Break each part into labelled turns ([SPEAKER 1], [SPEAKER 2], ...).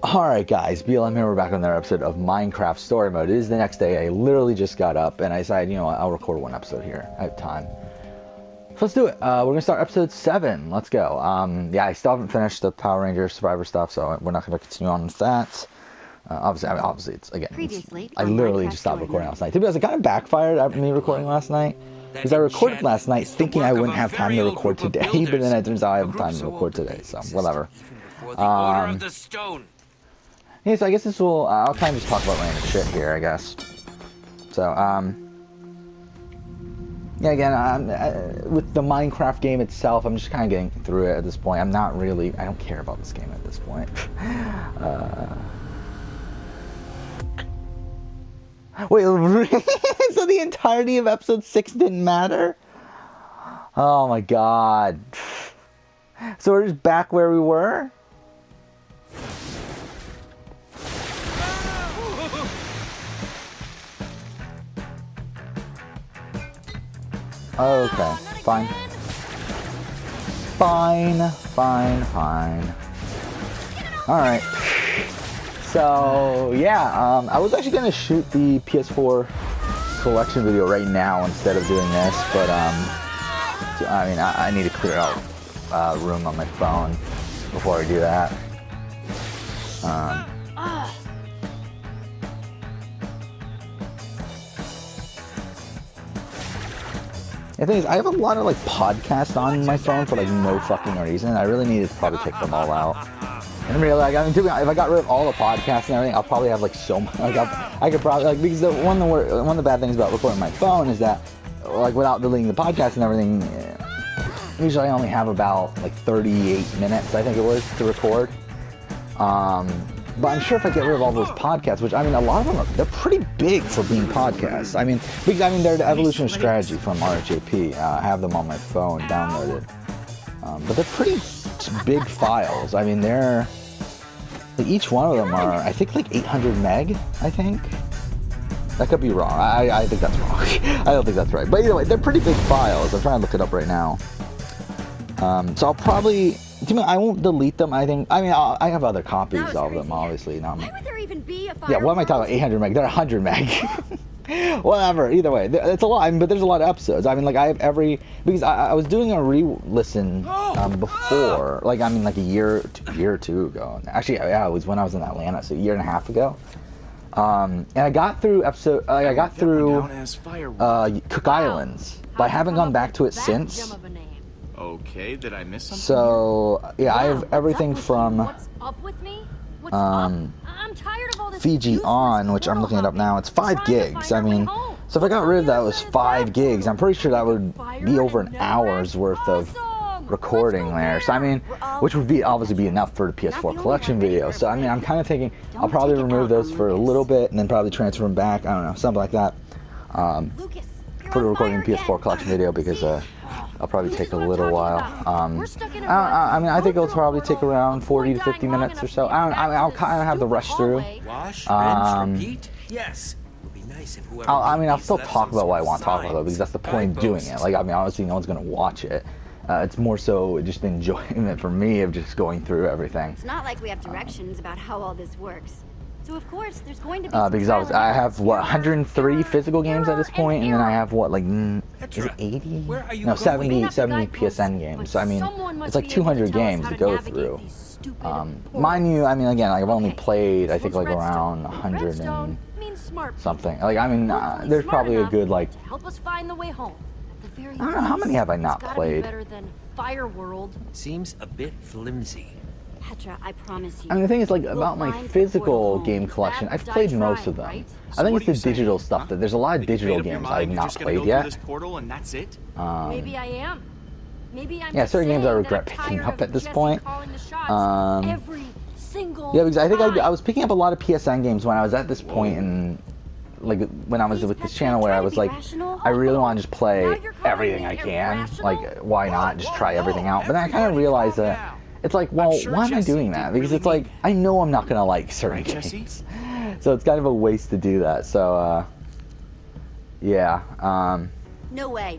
[SPEAKER 1] Alright guys, BLM here, we're back on another episode of Minecraft Story Mode. It is the next day, I literally just got up and I decided, you know what, I'll record one episode here. I have time. So let's do it. We're going to start episode 7. Let's go. Yeah, I still haven't finished the Power Rangers Survivor stuff, so we're not going to continue on with that. Obviously, it's, again, I literally just stopped recording last night. To be honest, it kind of backfired after me recording last night. Because I recorded last night thinking I wouldn't have time to record today, but then it turns out I have time to record today, so whatever. Yeah, so I guess this will, I'll kind of just talk about random shit here, I guess. So, yeah, again, with the Minecraft game itself, I'm just kind of getting through it at this point. I'm not really, I don't care about this game at this point. Wait, so the entirety of episode 6 didn't matter? Oh my god. So we're just back where we were? Okay, fine. Fine. Alright. So, yeah, I was actually gonna shoot the PS4 collection video right now instead of doing this, but, I mean, I need to clear out room on my phone before I do that. The thing is, I have a lot of, like, podcasts on my phone for, like, no fucking reason. I really need to probably take them all out. And really, like, I mean, to be honest, if I got rid of all the podcasts and everything, I'll probably have, like, so much, like, I could probably, like, because one of the bad things about recording my phone is that, like, without deleting the podcast and everything, usually I only have about, like, 38 minutes, I think it was, to record. But I'm sure if I get rid of all those podcasts, which, I mean, a lot of them they're pretty big for being podcasts. I mean, because, I mean, they're the Evolution Strategy from RHAP. I have them on my phone downloaded. But they're pretty big files. I mean, they're, like, each one of them are, I think, like 800 meg, I think. That could be wrong. I think that's wrong. I don't think that's right. But either way, they're pretty big files. I'm trying to look it up right now. So I'll probably, I won't delete them. I think, I mean, I have other copies of them, obviously. Why would there even be a yeah, what am I talking about? 800 meg. They're 100 meg. Whatever. Either way, it's a lot. I mean, but there's a lot of episodes. I mean, like, I have because I was doing a re-listen before, like, I mean, like a year or two ago. Actually, yeah, it was when I was in Atlanta, so a year and a half ago. And I got through episode. I got through Cook Islands, but I haven't gone back to it since.
[SPEAKER 2] Okay, did I miss something?
[SPEAKER 1] So yeah, I have everything from Fiji on, which I'm looking it up now. It's 5 gigs. I mean, so if I got rid of that, it was 5 gigs. I'm pretty sure that would be over an hour's worth of recording there. So I mean, which would be obviously be enough for the PS4 collection video. So I mean, I'm kind of thinking I'll probably remove those for a little bit and then probably transfer them back. I don't know, something like that. For the recording PS4 collection video, because I'll probably take a little while. I mean, I think it'll probably take around 40 to 50 minutes or so. I'll kind of have to rush through. I mean, I'll still talk about what I want to talk about, because that's the point of doing it. Like, I mean, obviously no one's going to watch it. It's more so just enjoyment for me of just going through everything.
[SPEAKER 3] It's not like we have directions about how all this works. So of course, there's going to be
[SPEAKER 1] because I have, what, 103 physical games at this point, and then I have, what, like, is it 80? No, 70 PSN games. So, I mean, it's like 200 games to go through. Mind you, I mean, again, I've only played, I think, like, around 100 and something. Like, I mean, there's probably a good, like, I don't know, how many have I not played?
[SPEAKER 2] Seems a bit flimsy.
[SPEAKER 3] Petra, I promise you.
[SPEAKER 1] I mean, the thing is, like, about my physical game collection, I've played most of them. I think it's the digital stuff that there's a lot of digital games I've not played yet.
[SPEAKER 3] Maybe I am. Maybe I'm
[SPEAKER 1] yeah, certain games I regret picking up at this point. Yeah, because I think I was picking up a lot of PSN games when I was at this point in, like, when I was with this channel where I was like, I really want to just play everything I can. Like, why not just try everything out? But then I kind of realized that it's like, well, why am I doing that? Because it's like, I know I'm not going to like certain games. So it's kind of a waste to do that. So, yeah.
[SPEAKER 3] No way.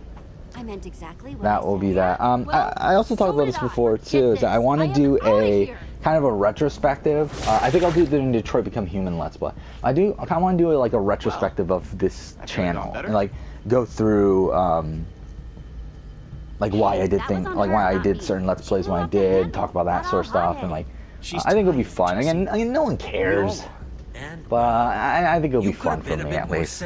[SPEAKER 3] I meant exactly what
[SPEAKER 1] that will be that. I also talked about this before too, is that I want to do a kind of a retrospective. I think I'll do the Detroit Become Human Let's Play. I kind of want to do like a retrospective of this channel and like go through like why I did things, like why I did certain Let's Plays when I did, talk about that sort of stuff, and like I think it'll be fun. Again, no one cares, but I think it'll be fun for me at least.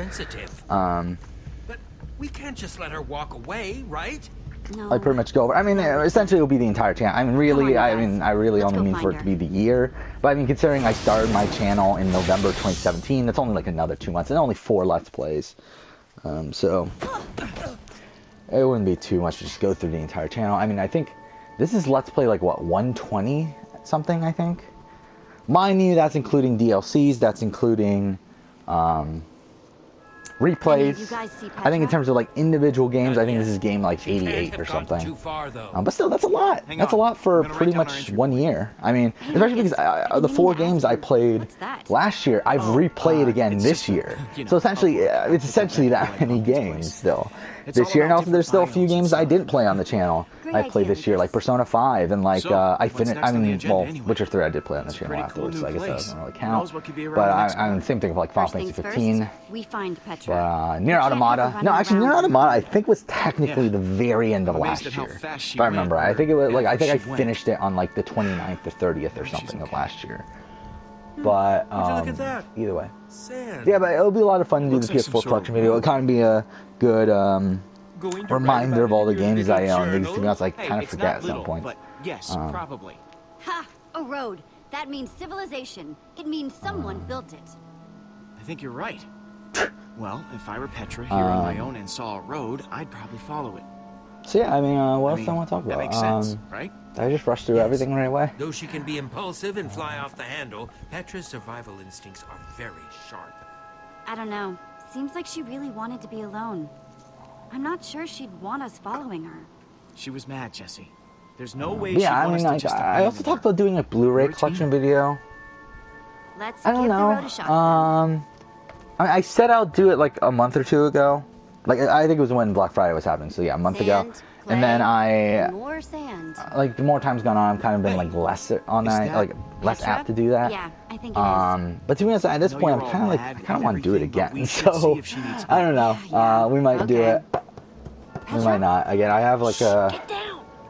[SPEAKER 4] But we can't just let her walk away, right?
[SPEAKER 3] No.
[SPEAKER 1] I pretty much go over. I mean, essentially, it'll be the entire channel. I mean, really, I really only mean for it to be the year. But I mean, considering I started my channel in November 2017, that's only like another 2 months, and only 4 Let's Plays. So it wouldn't be too much to just go through the entire channel. I mean, I think this is Let's Play like what 120 something. I think. Mind you, that's including DLCs. That's including. Replays. I think in terms of like individual games, I think this is game like 88 or something. But still, that's a lot. That's a lot for pretty much 1 year. I mean, especially because the 4 games I played last year, I've replayed again this year. So essentially, it's essentially that many games still this year. And also, there's still a few games I didn't play on the channel. I played this year, like Persona 5, and like I finished. I mean, well, Witcher 3 I did play on the channel afterwards, so I guess that doesn't really count. But I'm same thing of like Final Fantasy 15.
[SPEAKER 3] We find Petra.
[SPEAKER 1] Nier Automata. No, actually, Nier Automata I think was technically the very end of last year. If I remember, I think it was like I think I finished it on like the 29th or 30th or something of last year. But either way, yeah. But it'll be a lot of fun to do the PS4 collection video. It'll kind of be a good reminder of all the games I own. Because to be honest, I kind of forget at some point.
[SPEAKER 2] But yes, probably.
[SPEAKER 3] Ha! A road. That means civilization. It means someone built it.
[SPEAKER 2] I think you're right. Well, if I were Petra here on my own and saw a road, I'd probably follow it.
[SPEAKER 1] So yeah, I mean, what else do I want to talk about?
[SPEAKER 2] That makes sense, right?
[SPEAKER 1] Did I just rush through everything right away?
[SPEAKER 4] Though she can be impulsive and fly off the handle, Petra's survival instincts are very sharp.
[SPEAKER 3] I don't know. Seems like she really wanted to be alone. I'm not sure she'd want us following her.
[SPEAKER 2] She was mad, Jesse. There's no way
[SPEAKER 1] yeah,
[SPEAKER 2] she'd
[SPEAKER 1] I
[SPEAKER 2] want
[SPEAKER 1] mean,
[SPEAKER 2] us to
[SPEAKER 1] like,
[SPEAKER 2] just
[SPEAKER 1] I also talked about doing a Blu-ray collection video.
[SPEAKER 3] Let's
[SPEAKER 1] I don't
[SPEAKER 3] give
[SPEAKER 1] know.
[SPEAKER 3] the road a shot.
[SPEAKER 1] I said I'll do it like a month or 2 ago. Like I think it was when Black Friday was happening, so yeah, a month ago. And then
[SPEAKER 3] more sand.
[SPEAKER 1] like the more time's gone on, I've kind of been like less on that, like less apt to do that.
[SPEAKER 3] Yeah, I think it is.
[SPEAKER 1] But to be honest, at this point, I'm kind of like I kind of want to do it again. So I don't know. We might do it. We might not. Again, I have like a.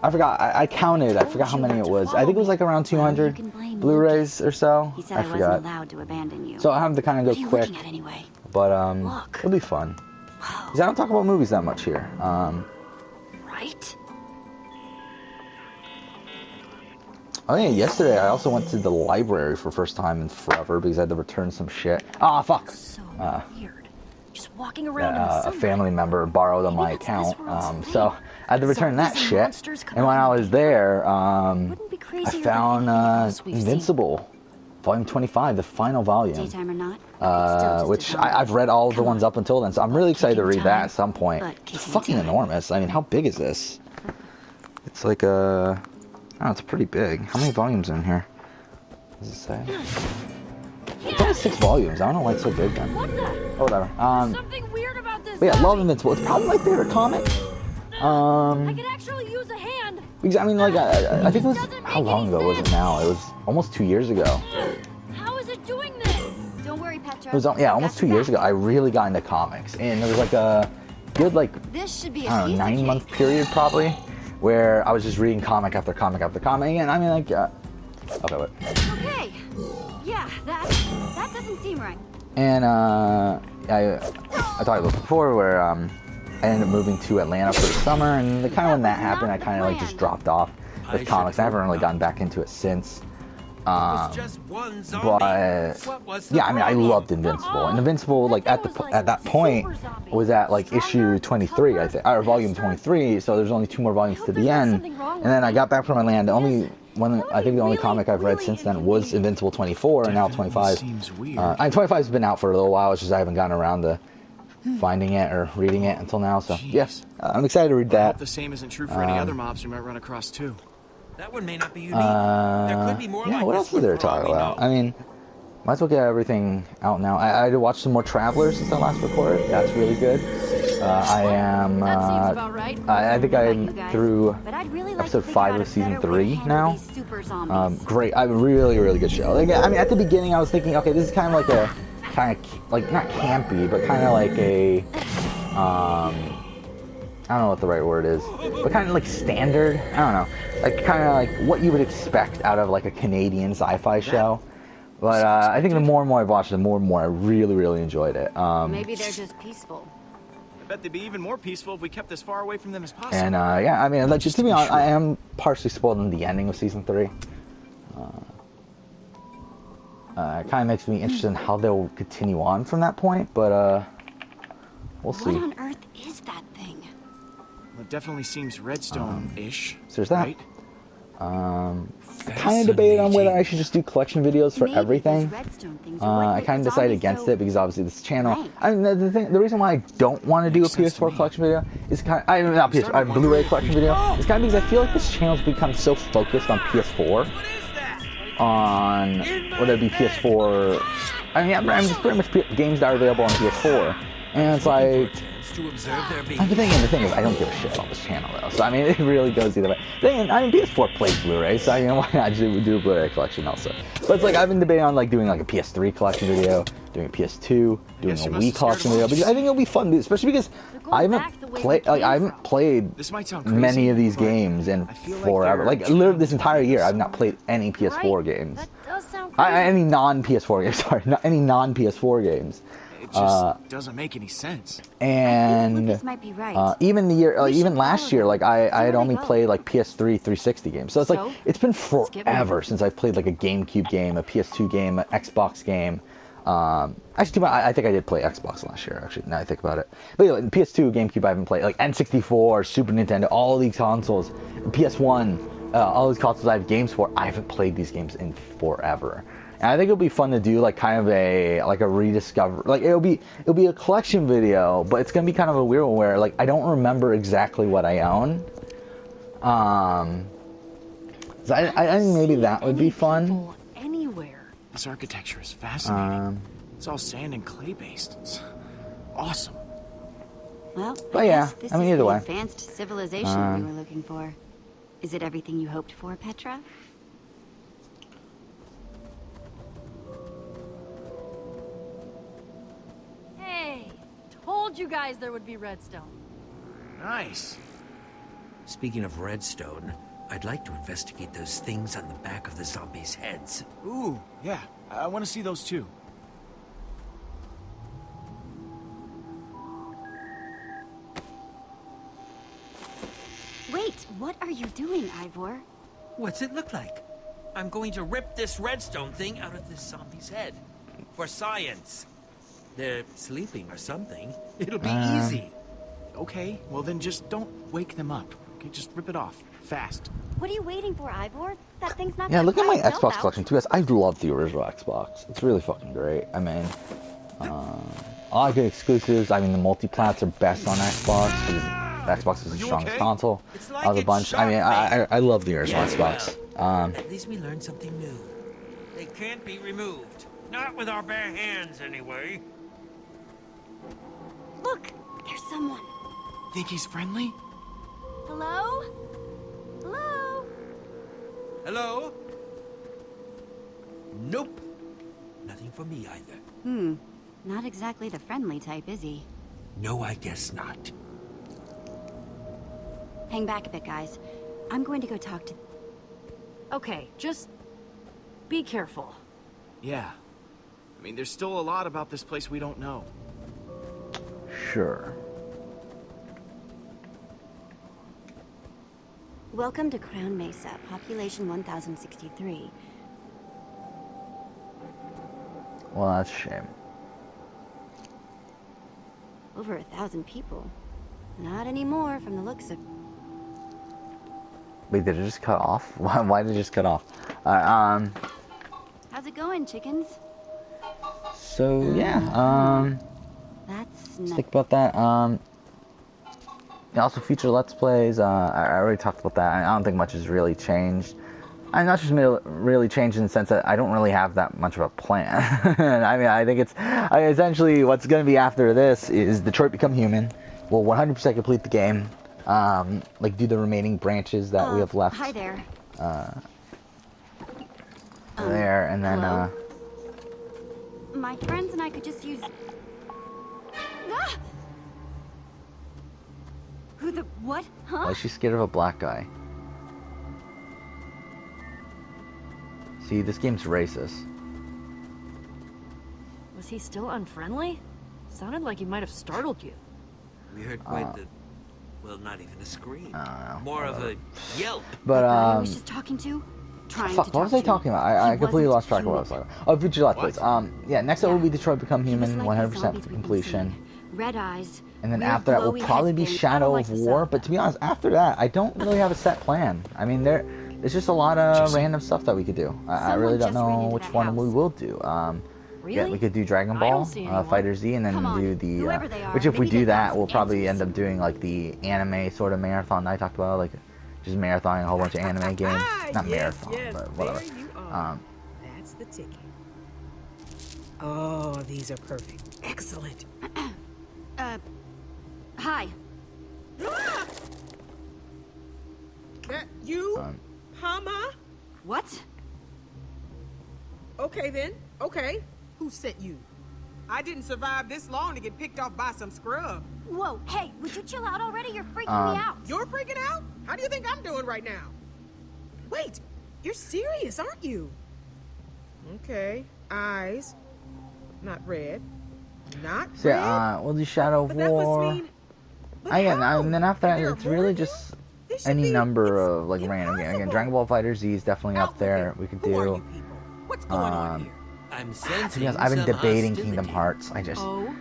[SPEAKER 1] I forgot. I counted. I forgot how many it was. I think it was like around 200 Blu-rays or so.
[SPEAKER 3] He said
[SPEAKER 1] I
[SPEAKER 3] I wasn't
[SPEAKER 1] forgot.
[SPEAKER 3] allowed to abandon you.
[SPEAKER 1] So I have to kind of go quick.
[SPEAKER 3] Anyway?
[SPEAKER 1] But
[SPEAKER 3] Look.
[SPEAKER 1] it'll be fun. Because I don't talk about movies that much here.
[SPEAKER 3] Right?
[SPEAKER 1] Oh yeah, yesterday I also went to the library for the first time in forever because I had to return some shit. Ah, fuck.
[SPEAKER 3] So weird. Just walking around in the
[SPEAKER 1] A
[SPEAKER 3] sunlight.
[SPEAKER 1] family member borrowed on my
[SPEAKER 3] Maybe it's
[SPEAKER 1] account,
[SPEAKER 3] this world's
[SPEAKER 1] so
[SPEAKER 3] fate.
[SPEAKER 1] I had to return that
[SPEAKER 3] Zombies and
[SPEAKER 1] shit.
[SPEAKER 3] monsters
[SPEAKER 1] And when I
[SPEAKER 3] coming
[SPEAKER 1] was there,
[SPEAKER 3] Wouldn't be
[SPEAKER 1] I
[SPEAKER 3] crazier than
[SPEAKER 1] found
[SPEAKER 3] anything else we've seen.
[SPEAKER 1] Invincible, Volume 25, the final volume.
[SPEAKER 3] Daytime or not, it's still just
[SPEAKER 1] Which
[SPEAKER 3] a zombie.
[SPEAKER 1] I've read all of the
[SPEAKER 3] Come
[SPEAKER 1] ones
[SPEAKER 3] on.
[SPEAKER 1] up until then, so I'm really excited to
[SPEAKER 3] Taking
[SPEAKER 1] read that
[SPEAKER 3] time,
[SPEAKER 1] at some point.
[SPEAKER 3] but
[SPEAKER 1] It's
[SPEAKER 3] kicking
[SPEAKER 1] fucking
[SPEAKER 3] time.
[SPEAKER 1] enormous. I mean, how big is this? It's like a... Oh, it's pretty big. How many volumes are in here? Does it say? It's only 6 volumes. I don't know why it's so big then.
[SPEAKER 5] What the?
[SPEAKER 1] Oh, whatever.
[SPEAKER 5] Something weird about this.
[SPEAKER 1] But yeah,
[SPEAKER 5] zombie.
[SPEAKER 1] love Invincible. It's probably my favorite comic.
[SPEAKER 5] I could actually use a hand.
[SPEAKER 1] Because, I mean, like, I think it was...
[SPEAKER 5] Doesn't
[SPEAKER 1] How
[SPEAKER 5] make
[SPEAKER 1] long
[SPEAKER 5] any
[SPEAKER 1] ago was it
[SPEAKER 5] sense.
[SPEAKER 1] now? It was almost 2 years ago.
[SPEAKER 5] How is it doing this?
[SPEAKER 3] Don't worry, Petra.
[SPEAKER 1] It was, yeah, almost 2 years ago. I really got into comics. And there was, like, a good, like,
[SPEAKER 3] This should be a
[SPEAKER 1] I don't know,
[SPEAKER 3] piece of
[SPEAKER 1] 9-month
[SPEAKER 3] cake.
[SPEAKER 1] period probably, where I was just reading comic after comic after comic. And I mean, like, okay, wait.
[SPEAKER 3] Okay. Yeah, that doesn't seem right.
[SPEAKER 1] And I talked about before where I ended up moving to Atlanta for the summer, and kind of when that happened, I kind of like just dropped off with comics. I haven't really gotten back into it since.
[SPEAKER 4] It's just one zombie.
[SPEAKER 1] But
[SPEAKER 4] What was the
[SPEAKER 1] yeah, I mean, I
[SPEAKER 4] problem?
[SPEAKER 1] loved Invincible, and Invincible like at that point was at like issue 23, I think, or volume 23. So there's only 2 more volumes to the end, and then I got back from Atlanta. I think the only comic I've read since then was Invincible 24, and now 25.
[SPEAKER 2] Seems weird.
[SPEAKER 1] 25's been out for a little while. It's just I haven't gotten around to finding it or reading it until now. So yes, I'm excited to read
[SPEAKER 2] I hope
[SPEAKER 1] that.
[SPEAKER 2] the same isn't true for any other mobs we might run across too.
[SPEAKER 4] That one may not be unique. There could be more
[SPEAKER 1] Yeah,
[SPEAKER 4] like
[SPEAKER 1] what
[SPEAKER 4] this
[SPEAKER 1] else is there to
[SPEAKER 4] for all
[SPEAKER 1] talk
[SPEAKER 4] we
[SPEAKER 1] about?
[SPEAKER 4] know.
[SPEAKER 1] I mean, might as well get everything out now. I had to watch some more Travelers since I last recorded. That's really good. I am.
[SPEAKER 5] That seems about right.
[SPEAKER 1] I think
[SPEAKER 3] About you
[SPEAKER 1] I'm
[SPEAKER 3] guys,
[SPEAKER 1] through
[SPEAKER 3] but I'd really like
[SPEAKER 1] episode
[SPEAKER 3] to figure
[SPEAKER 1] 5
[SPEAKER 3] out
[SPEAKER 1] of
[SPEAKER 3] a
[SPEAKER 1] season
[SPEAKER 3] better way to
[SPEAKER 1] 3
[SPEAKER 3] handle
[SPEAKER 1] now.
[SPEAKER 3] these super super zombies.
[SPEAKER 1] Great, a really, really good show. Like, I mean, at the beginning, I was thinking, okay, this is kind of like a, like not campy, but kind of like a, I don't know what the right word is, but kind of like standard. I don't know, like kind of like what you would expect out of like a Canadian sci-fi show. But I think the more and more I've watched it, the more and more I really, really enjoyed it.
[SPEAKER 3] Maybe they're just peaceful.
[SPEAKER 2] I bet they'd be even more peaceful if we kept as far away from them as possible.
[SPEAKER 1] And yeah, I mean, like, to be honest, I am partially spoiled in the ending of season 3. It kind of makes me interested in how they'll continue on from that point, but we'll see.
[SPEAKER 3] What on earth is that thing?
[SPEAKER 2] Well, it definitely seems Redstone-ish.
[SPEAKER 1] So there's that.
[SPEAKER 2] Right?
[SPEAKER 1] I kind of debated on whether I should just do collection videos for
[SPEAKER 3] Maybe
[SPEAKER 1] everything.
[SPEAKER 3] those redstone things
[SPEAKER 1] I
[SPEAKER 3] wouldn't
[SPEAKER 1] kind of
[SPEAKER 3] make
[SPEAKER 1] decided
[SPEAKER 3] zombies
[SPEAKER 1] against
[SPEAKER 3] so
[SPEAKER 1] it because obviously this channel.
[SPEAKER 3] rank.
[SPEAKER 1] I mean, the reason why I don't want to do a
[SPEAKER 2] Makes sense to
[SPEAKER 1] PS4
[SPEAKER 2] me.
[SPEAKER 1] collection video is kind of, I mean, not PS4, a Blu-ray collection video. It's kind of because I feel like this channel's become so focused on PS4, on whether it be PS4. I mean, I'm just pretty much games that are available on PS4, and it's like.
[SPEAKER 4] To observe their
[SPEAKER 1] The thing is, I don't give a shit about this channel though. So I mean, it really goes either way. I mean, PS4 plays Blu-ray, so I mean, why not do a Blu-ray collection also? But it's like I've been debating on like doing like a PS3 collection video, doing a PS2, doing
[SPEAKER 2] guess
[SPEAKER 1] a
[SPEAKER 2] you must
[SPEAKER 1] Wii
[SPEAKER 2] have
[SPEAKER 1] collection
[SPEAKER 2] scared
[SPEAKER 1] video,
[SPEAKER 2] them
[SPEAKER 1] because I think it'll be fun, especially because
[SPEAKER 5] going
[SPEAKER 1] I
[SPEAKER 5] back the
[SPEAKER 1] haven't
[SPEAKER 5] way
[SPEAKER 1] played
[SPEAKER 5] we
[SPEAKER 1] like I
[SPEAKER 5] came
[SPEAKER 1] haven't
[SPEAKER 5] from.
[SPEAKER 1] played
[SPEAKER 2] This might sound crazy,
[SPEAKER 1] many of these
[SPEAKER 2] but
[SPEAKER 1] games in
[SPEAKER 2] I feel like
[SPEAKER 1] forever.
[SPEAKER 2] they're
[SPEAKER 1] Like literally this
[SPEAKER 2] trying to
[SPEAKER 1] entire year,
[SPEAKER 2] do
[SPEAKER 1] I've not played any PS4 games.
[SPEAKER 5] That does sound crazy.
[SPEAKER 1] Any non-PS4 games. Sorry, not any non-PS4 games.
[SPEAKER 2] It just doesn't make any sense.
[SPEAKER 1] And
[SPEAKER 3] Lucas might be right.
[SPEAKER 1] even the year,
[SPEAKER 3] We
[SPEAKER 1] even
[SPEAKER 3] should
[SPEAKER 1] last
[SPEAKER 3] follow
[SPEAKER 1] year,
[SPEAKER 3] them.
[SPEAKER 1] like I
[SPEAKER 3] See
[SPEAKER 1] had
[SPEAKER 3] where
[SPEAKER 1] only
[SPEAKER 3] they go.
[SPEAKER 1] played like PS3 360 games. So it's like
[SPEAKER 3] So,
[SPEAKER 1] it's been
[SPEAKER 3] let's get
[SPEAKER 1] forever
[SPEAKER 3] moving.
[SPEAKER 1] since I've played like a GameCube game, a PS2 game, an Xbox game. Actually, I think I did play Xbox last year. Actually, now I think about it. But yeah, like, PS2, GameCube, I haven't played. Like N64, Super Nintendo, all these consoles, PS1, all these consoles I have games for. I haven't played these games in forever. And I think it'll be fun to do like kind of a rediscover. Like it'll be a collection video, but it's gonna be kind of a weird one where like I don't remember exactly what I own. So I think maybe that would be fun.
[SPEAKER 5] People anywhere.
[SPEAKER 2] This architecture is fascinating. It's all sand and clay based. It's awesome.
[SPEAKER 3] Well,
[SPEAKER 1] But
[SPEAKER 3] I
[SPEAKER 1] yeah,
[SPEAKER 3] guess this
[SPEAKER 1] I mean,
[SPEAKER 3] is
[SPEAKER 1] either
[SPEAKER 3] the
[SPEAKER 1] way.
[SPEAKER 3] advanced civilization we were looking for. Is it everything you hoped for, Petra?
[SPEAKER 5] Hey, told you guys there would be redstone.
[SPEAKER 2] Nice.
[SPEAKER 4] Speaking of redstone, I'd like to investigate those things on the back of the zombies' heads.
[SPEAKER 2] Ooh, yeah. I want to see those too.
[SPEAKER 3] Wait, what are you doing, Ivor?
[SPEAKER 4] What's it look like? I'm going to rip this redstone thing out of this zombie's head. For science. They're sleeping or something. It'll be easy.
[SPEAKER 2] Okay, well then just don't wake them up. Okay, just rip it off. Fast.
[SPEAKER 3] What are you waiting for, Ivor? That thing's not
[SPEAKER 1] Yeah,
[SPEAKER 3] gonna
[SPEAKER 1] look at my
[SPEAKER 3] fly itself
[SPEAKER 1] Xbox
[SPEAKER 3] out.
[SPEAKER 1] collection too. Guys, I love the original Xbox. It's really fucking great. I mean, all good exclusives. I mean, the multi-plats are best on Xbox because Xbox is the
[SPEAKER 2] you
[SPEAKER 1] strongest
[SPEAKER 2] okay?
[SPEAKER 1] console
[SPEAKER 4] It's like
[SPEAKER 1] of the
[SPEAKER 4] it's
[SPEAKER 1] bunch. I mean,
[SPEAKER 4] sharp,
[SPEAKER 1] I love the original
[SPEAKER 4] Yes,
[SPEAKER 1] Xbox.
[SPEAKER 4] At least we learned something new. They can't be removed. Not with our bare hands, anyway.
[SPEAKER 3] Look, there's someone.
[SPEAKER 2] Think he's friendly?
[SPEAKER 3] Hello? Hello?
[SPEAKER 4] Hello? Nope. Nothing for me either.
[SPEAKER 3] Not exactly the friendly type, is he?
[SPEAKER 4] No, I guess not.
[SPEAKER 3] Hang back a bit, guys. I'm going to go talk to...
[SPEAKER 5] Okay, just be careful.
[SPEAKER 2] Yeah. I mean, there's still a lot about this place we don't know.
[SPEAKER 1] Sure.
[SPEAKER 3] Welcome to Crown Mesa, population 1063.
[SPEAKER 1] Well, that's a shame.
[SPEAKER 3] Over 1,000 people. Not anymore from the looks of...
[SPEAKER 1] Wait, did it just cut off? Why did it just cut off?
[SPEAKER 3] How's it going, chickens?
[SPEAKER 1] So yeah,
[SPEAKER 3] That's
[SPEAKER 1] let's
[SPEAKER 3] not...
[SPEAKER 1] think about that. Also future Let's Plays. I already talked about that. I don't think much has really changed. I'm not just really changed in the sense that I don't really have that much of a plan. I mean, I think it's essentially what's going to be after this is Detroit Become Human. We'll 100% complete the game. Like do the remaining branches that we have left.
[SPEAKER 3] Hi there.
[SPEAKER 1] there, and then
[SPEAKER 3] hello? My friends and I could just use... Ah! Who the... what? Huh?
[SPEAKER 1] why is she scared of a black guy? See, this game's racist.
[SPEAKER 5] Was he still unfriendly? Sounded like he might have startled you.
[SPEAKER 4] We heard quite the... well, not even a scream.
[SPEAKER 1] I don't know,
[SPEAKER 4] More of a yelp.
[SPEAKER 1] But
[SPEAKER 3] The guy I was just talking to? Trying
[SPEAKER 1] fuck,
[SPEAKER 3] to
[SPEAKER 1] what was
[SPEAKER 3] talk
[SPEAKER 1] I
[SPEAKER 3] to
[SPEAKER 1] talking
[SPEAKER 3] me.
[SPEAKER 1] about? I
[SPEAKER 3] He
[SPEAKER 1] completely
[SPEAKER 3] wasn't
[SPEAKER 1] lost track of what I was talking about. Oh, Vigilante Plates. Yeah, next up will be Detroit Become
[SPEAKER 3] He was
[SPEAKER 1] Human,
[SPEAKER 3] like the
[SPEAKER 1] 100%
[SPEAKER 3] zombies we've been
[SPEAKER 1] completion.
[SPEAKER 3] seeing. Red eyes.
[SPEAKER 1] And then
[SPEAKER 3] weird
[SPEAKER 1] after that will
[SPEAKER 3] glowy
[SPEAKER 1] probably be
[SPEAKER 3] head thing.
[SPEAKER 1] Shadow
[SPEAKER 5] like
[SPEAKER 1] of
[SPEAKER 5] the sound
[SPEAKER 1] War.
[SPEAKER 5] of
[SPEAKER 1] But to be honest, after that, I don't really have a set plan. I mean, there's just a lot of
[SPEAKER 2] Jesse.
[SPEAKER 1] random stuff that we could do. I
[SPEAKER 3] Someone
[SPEAKER 1] really don't
[SPEAKER 3] just ran
[SPEAKER 1] know
[SPEAKER 3] into
[SPEAKER 1] which
[SPEAKER 3] that
[SPEAKER 1] one we
[SPEAKER 3] house.
[SPEAKER 1] will do. Yeah,
[SPEAKER 5] Really?
[SPEAKER 1] we could do Dragon
[SPEAKER 5] I don't
[SPEAKER 1] Ball,
[SPEAKER 5] see anyone.
[SPEAKER 1] Fighter Z, and then
[SPEAKER 3] Come on,
[SPEAKER 1] do the
[SPEAKER 3] whoever they are,
[SPEAKER 1] which if we
[SPEAKER 3] maybe
[SPEAKER 1] do
[SPEAKER 3] they've got
[SPEAKER 1] that,
[SPEAKER 3] some
[SPEAKER 1] we'll probably
[SPEAKER 3] answers.
[SPEAKER 1] end up doing like the anime sort of marathon that I talked about, like just marathoning a whole bunch of anime games. Not marathon, but whatever.
[SPEAKER 6] There you are.
[SPEAKER 1] Um,
[SPEAKER 6] That's the ticket. Oh, these are perfect. Excellent.
[SPEAKER 3] Hi.
[SPEAKER 6] That you, Hama?
[SPEAKER 3] What?
[SPEAKER 6] Okay then. Okay. Who sent you? I didn't survive this long to get picked off by some scrub.
[SPEAKER 3] Whoa, hey, would you chill out already? You're freaking me out.
[SPEAKER 6] You're freaking out? How do you think I'm doing right now? Wait, you're serious, aren't you? Okay. Eyes. Not red. Not
[SPEAKER 1] so
[SPEAKER 6] red.
[SPEAKER 1] yeah, we'll do Shadow of
[SPEAKER 6] But that must
[SPEAKER 1] War.
[SPEAKER 6] mean... But
[SPEAKER 1] Again,
[SPEAKER 6] how?
[SPEAKER 1] and then after that,
[SPEAKER 6] There are
[SPEAKER 1] it's
[SPEAKER 6] more
[SPEAKER 1] really
[SPEAKER 6] of you?
[SPEAKER 1] just
[SPEAKER 6] This should
[SPEAKER 1] any
[SPEAKER 6] be-
[SPEAKER 1] number
[SPEAKER 6] it's
[SPEAKER 1] of like random games. Again,
[SPEAKER 6] impossible.
[SPEAKER 1] Dragon Ball Fighter Z is definitely
[SPEAKER 6] Out
[SPEAKER 1] up
[SPEAKER 6] with
[SPEAKER 1] there.
[SPEAKER 6] it.
[SPEAKER 1] We could
[SPEAKER 6] Who are
[SPEAKER 1] do.
[SPEAKER 6] you people? What's going on here?
[SPEAKER 4] I'm
[SPEAKER 1] To
[SPEAKER 4] sensing
[SPEAKER 1] be honest, I've been
[SPEAKER 4] some
[SPEAKER 1] debating
[SPEAKER 4] hostility.
[SPEAKER 1] Kingdom Hearts. I just.
[SPEAKER 5] Oh?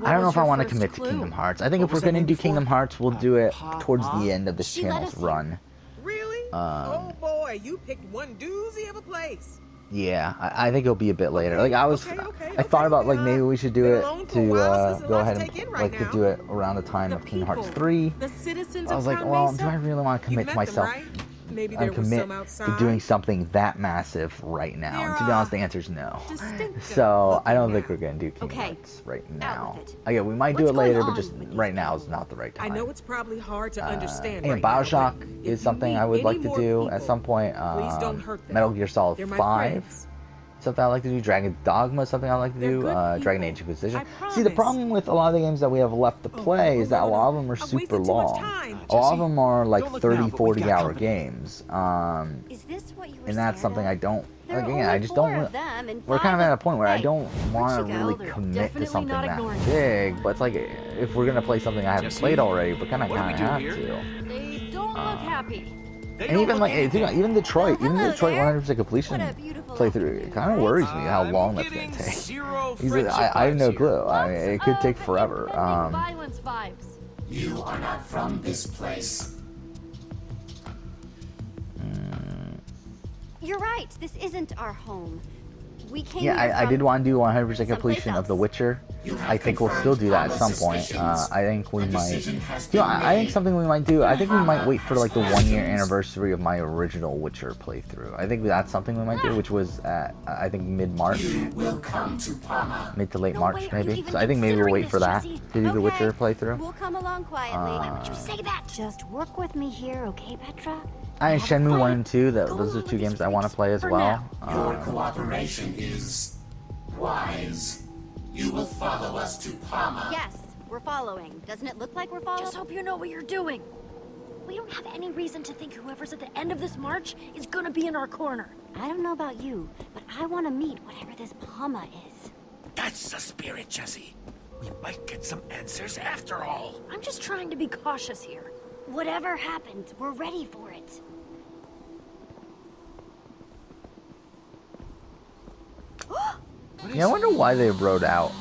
[SPEAKER 1] I don't know if I want to commit to Kingdom Hearts. I think if
[SPEAKER 2] What
[SPEAKER 1] we're
[SPEAKER 2] was that
[SPEAKER 1] gonna
[SPEAKER 2] name
[SPEAKER 1] do
[SPEAKER 2] before?
[SPEAKER 1] Kingdom Hearts, we'll do it
[SPEAKER 2] Pa-
[SPEAKER 1] towards
[SPEAKER 2] Pa?
[SPEAKER 1] the end of this
[SPEAKER 3] She let
[SPEAKER 1] channel's
[SPEAKER 3] us in.
[SPEAKER 1] run.
[SPEAKER 6] Really? oh boy, you picked one doozy of a place.
[SPEAKER 1] Yeah, I think it'll be a bit later. Like I was,
[SPEAKER 6] Okay,
[SPEAKER 1] I thought about like
[SPEAKER 6] okay,
[SPEAKER 1] maybe we should do
[SPEAKER 6] been
[SPEAKER 1] it
[SPEAKER 6] alone for
[SPEAKER 1] to
[SPEAKER 6] a while, so there's a
[SPEAKER 1] go
[SPEAKER 6] lot
[SPEAKER 1] ahead
[SPEAKER 6] to
[SPEAKER 1] and
[SPEAKER 6] take in right
[SPEAKER 1] like to
[SPEAKER 6] now.
[SPEAKER 1] do it around the time
[SPEAKER 6] The
[SPEAKER 1] of Kingdom Hearts
[SPEAKER 6] people,
[SPEAKER 1] 3.
[SPEAKER 6] The citizens
[SPEAKER 1] I was
[SPEAKER 6] of
[SPEAKER 1] like,
[SPEAKER 6] Crown
[SPEAKER 1] well,
[SPEAKER 6] Mesa?
[SPEAKER 1] do I really want to
[SPEAKER 6] You
[SPEAKER 1] commit
[SPEAKER 6] met
[SPEAKER 1] to
[SPEAKER 6] them,
[SPEAKER 1] myself?
[SPEAKER 6] right? Maybe
[SPEAKER 1] I
[SPEAKER 6] there was
[SPEAKER 1] commit
[SPEAKER 6] some
[SPEAKER 1] to
[SPEAKER 6] outside.
[SPEAKER 1] doing something that massive right now. And to be
[SPEAKER 6] There
[SPEAKER 1] honest,
[SPEAKER 6] are
[SPEAKER 1] the answer is no.
[SPEAKER 6] distinctive
[SPEAKER 1] So I don't
[SPEAKER 6] looking
[SPEAKER 1] think we're
[SPEAKER 6] now.
[SPEAKER 1] gonna do Kingdom
[SPEAKER 3] Okay,
[SPEAKER 1] Hearts right
[SPEAKER 3] out
[SPEAKER 1] now.
[SPEAKER 3] with it.
[SPEAKER 1] Again, we might do
[SPEAKER 3] What's
[SPEAKER 1] it later,
[SPEAKER 3] going
[SPEAKER 1] but
[SPEAKER 3] on
[SPEAKER 1] just
[SPEAKER 3] with these
[SPEAKER 1] right now
[SPEAKER 3] people?
[SPEAKER 1] is not the right
[SPEAKER 6] I
[SPEAKER 1] time.
[SPEAKER 6] know it's probably hard to understand
[SPEAKER 1] And
[SPEAKER 6] right now,
[SPEAKER 1] Bioshock
[SPEAKER 6] but if
[SPEAKER 1] is
[SPEAKER 6] you
[SPEAKER 1] something
[SPEAKER 6] meet
[SPEAKER 1] I would
[SPEAKER 6] any
[SPEAKER 1] like to
[SPEAKER 6] more
[SPEAKER 1] do at
[SPEAKER 6] people,
[SPEAKER 1] some point.
[SPEAKER 6] please don't hurt them.
[SPEAKER 1] Metal Gear Solid
[SPEAKER 6] They're my
[SPEAKER 1] 5.
[SPEAKER 6] friends.
[SPEAKER 1] Something I like to do. Dragon Dogma is something I like to
[SPEAKER 6] They're
[SPEAKER 1] do.
[SPEAKER 6] good
[SPEAKER 1] Dragon
[SPEAKER 6] people.
[SPEAKER 1] Age Inquisition.
[SPEAKER 6] I
[SPEAKER 1] See, the
[SPEAKER 6] promise.
[SPEAKER 1] problem with a lot of the games that we have left to play is that a lot of them are
[SPEAKER 6] I've
[SPEAKER 1] super
[SPEAKER 6] wasted too much
[SPEAKER 1] long.
[SPEAKER 6] time.
[SPEAKER 1] A lot of
[SPEAKER 2] Jesse,
[SPEAKER 1] them are like
[SPEAKER 2] don't look
[SPEAKER 1] 30,
[SPEAKER 2] now, but we've
[SPEAKER 1] 40
[SPEAKER 2] got
[SPEAKER 1] hour
[SPEAKER 2] company.
[SPEAKER 1] games.
[SPEAKER 3] Is this what you were
[SPEAKER 1] And that's
[SPEAKER 3] scared
[SPEAKER 1] something
[SPEAKER 3] of?
[SPEAKER 1] I don't.
[SPEAKER 3] There are
[SPEAKER 1] Again,
[SPEAKER 3] only
[SPEAKER 1] I just
[SPEAKER 3] 4
[SPEAKER 1] don't.
[SPEAKER 3] of them, and
[SPEAKER 1] We're kind of
[SPEAKER 3] 5
[SPEAKER 1] at a point where I
[SPEAKER 3] Hey,
[SPEAKER 1] don't want to
[SPEAKER 3] where'd you go?
[SPEAKER 1] really
[SPEAKER 3] They're
[SPEAKER 1] commit to
[SPEAKER 5] definitely
[SPEAKER 1] something
[SPEAKER 5] not
[SPEAKER 1] that
[SPEAKER 5] ignoring you.
[SPEAKER 1] big. But it's like if we're gonna play something I haven't
[SPEAKER 2] Jesse,
[SPEAKER 1] played already, we're kind of
[SPEAKER 2] what do we do
[SPEAKER 1] have
[SPEAKER 2] here?
[SPEAKER 1] to.
[SPEAKER 5] They don't look happy.
[SPEAKER 2] They
[SPEAKER 1] And
[SPEAKER 2] don't
[SPEAKER 1] even
[SPEAKER 2] look
[SPEAKER 1] like
[SPEAKER 2] anything.
[SPEAKER 1] even Detroit,
[SPEAKER 3] Well,
[SPEAKER 1] even the
[SPEAKER 3] hello
[SPEAKER 1] Detroit
[SPEAKER 3] there.
[SPEAKER 1] 100% completion
[SPEAKER 3] What a beautiful
[SPEAKER 1] playthrough,
[SPEAKER 3] afternoon,
[SPEAKER 1] it kind of
[SPEAKER 3] right?
[SPEAKER 1] worries me how
[SPEAKER 2] I'm
[SPEAKER 1] long that's gonna
[SPEAKER 2] getting
[SPEAKER 1] take.
[SPEAKER 2] zero
[SPEAKER 1] He's
[SPEAKER 2] friendship
[SPEAKER 1] I have no
[SPEAKER 2] vibes
[SPEAKER 1] clue.
[SPEAKER 2] here.
[SPEAKER 1] It could take forever.
[SPEAKER 5] Impending violence vibes.
[SPEAKER 7] You are not from this place.
[SPEAKER 3] You're right. This isn't our home. We came
[SPEAKER 1] Yeah,
[SPEAKER 3] here
[SPEAKER 1] I
[SPEAKER 3] from
[SPEAKER 1] did want to do 100%
[SPEAKER 3] someplace
[SPEAKER 1] completion of The
[SPEAKER 3] else.
[SPEAKER 1] Witcher.
[SPEAKER 7] You have
[SPEAKER 1] I think we'll still do that at some
[SPEAKER 7] confirmed
[SPEAKER 1] point.
[SPEAKER 7] suspicions.
[SPEAKER 1] I think we
[SPEAKER 7] A
[SPEAKER 1] might.
[SPEAKER 7] decision has
[SPEAKER 1] You know,
[SPEAKER 7] been
[SPEAKER 1] I think
[SPEAKER 7] made.
[SPEAKER 1] something we might do. I think we might wait for like the
[SPEAKER 7] Questions.
[SPEAKER 1] 1 year anniversary of my original Witcher playthrough. I think that's something we might do, which was at I think mid-March,
[SPEAKER 7] You will come to Palma.
[SPEAKER 1] mid to late
[SPEAKER 3] No
[SPEAKER 1] March
[SPEAKER 3] way are you
[SPEAKER 1] maybe.
[SPEAKER 3] even
[SPEAKER 1] So I think maybe we'll wait for that
[SPEAKER 3] considering
[SPEAKER 1] to
[SPEAKER 3] this,
[SPEAKER 1] do the
[SPEAKER 3] Jesse.
[SPEAKER 1] Witcher
[SPEAKER 3] Okay,
[SPEAKER 1] playthrough.
[SPEAKER 3] We'll come along quietly. Why would you say that? Just work with me here, okay, Petra?
[SPEAKER 1] And
[SPEAKER 3] have a
[SPEAKER 1] Shenmue 1
[SPEAKER 3] plan.
[SPEAKER 1] and 2.
[SPEAKER 3] Go
[SPEAKER 1] Those are
[SPEAKER 3] along
[SPEAKER 1] two
[SPEAKER 3] with
[SPEAKER 1] games
[SPEAKER 3] these
[SPEAKER 1] I want to
[SPEAKER 3] freaks
[SPEAKER 1] play as
[SPEAKER 3] for
[SPEAKER 1] well.
[SPEAKER 3] now.
[SPEAKER 7] Your cooperation is wise. You will follow us to Palma.
[SPEAKER 3] Yes, we're following. Doesn't it look like we're following?
[SPEAKER 5] Just hope you know what you're doing. We don't have any reason to think whoever's at the end of this march is gonna be in our corner.
[SPEAKER 3] I don't know about you, but I want to meet whatever this Palma is.
[SPEAKER 4] That's the spirit, Jesse. We might get some answers after all.
[SPEAKER 5] I'm just trying to be cautious here.
[SPEAKER 3] Whatever happens, we're ready for it.
[SPEAKER 1] Yeah, I wonder why they wrote out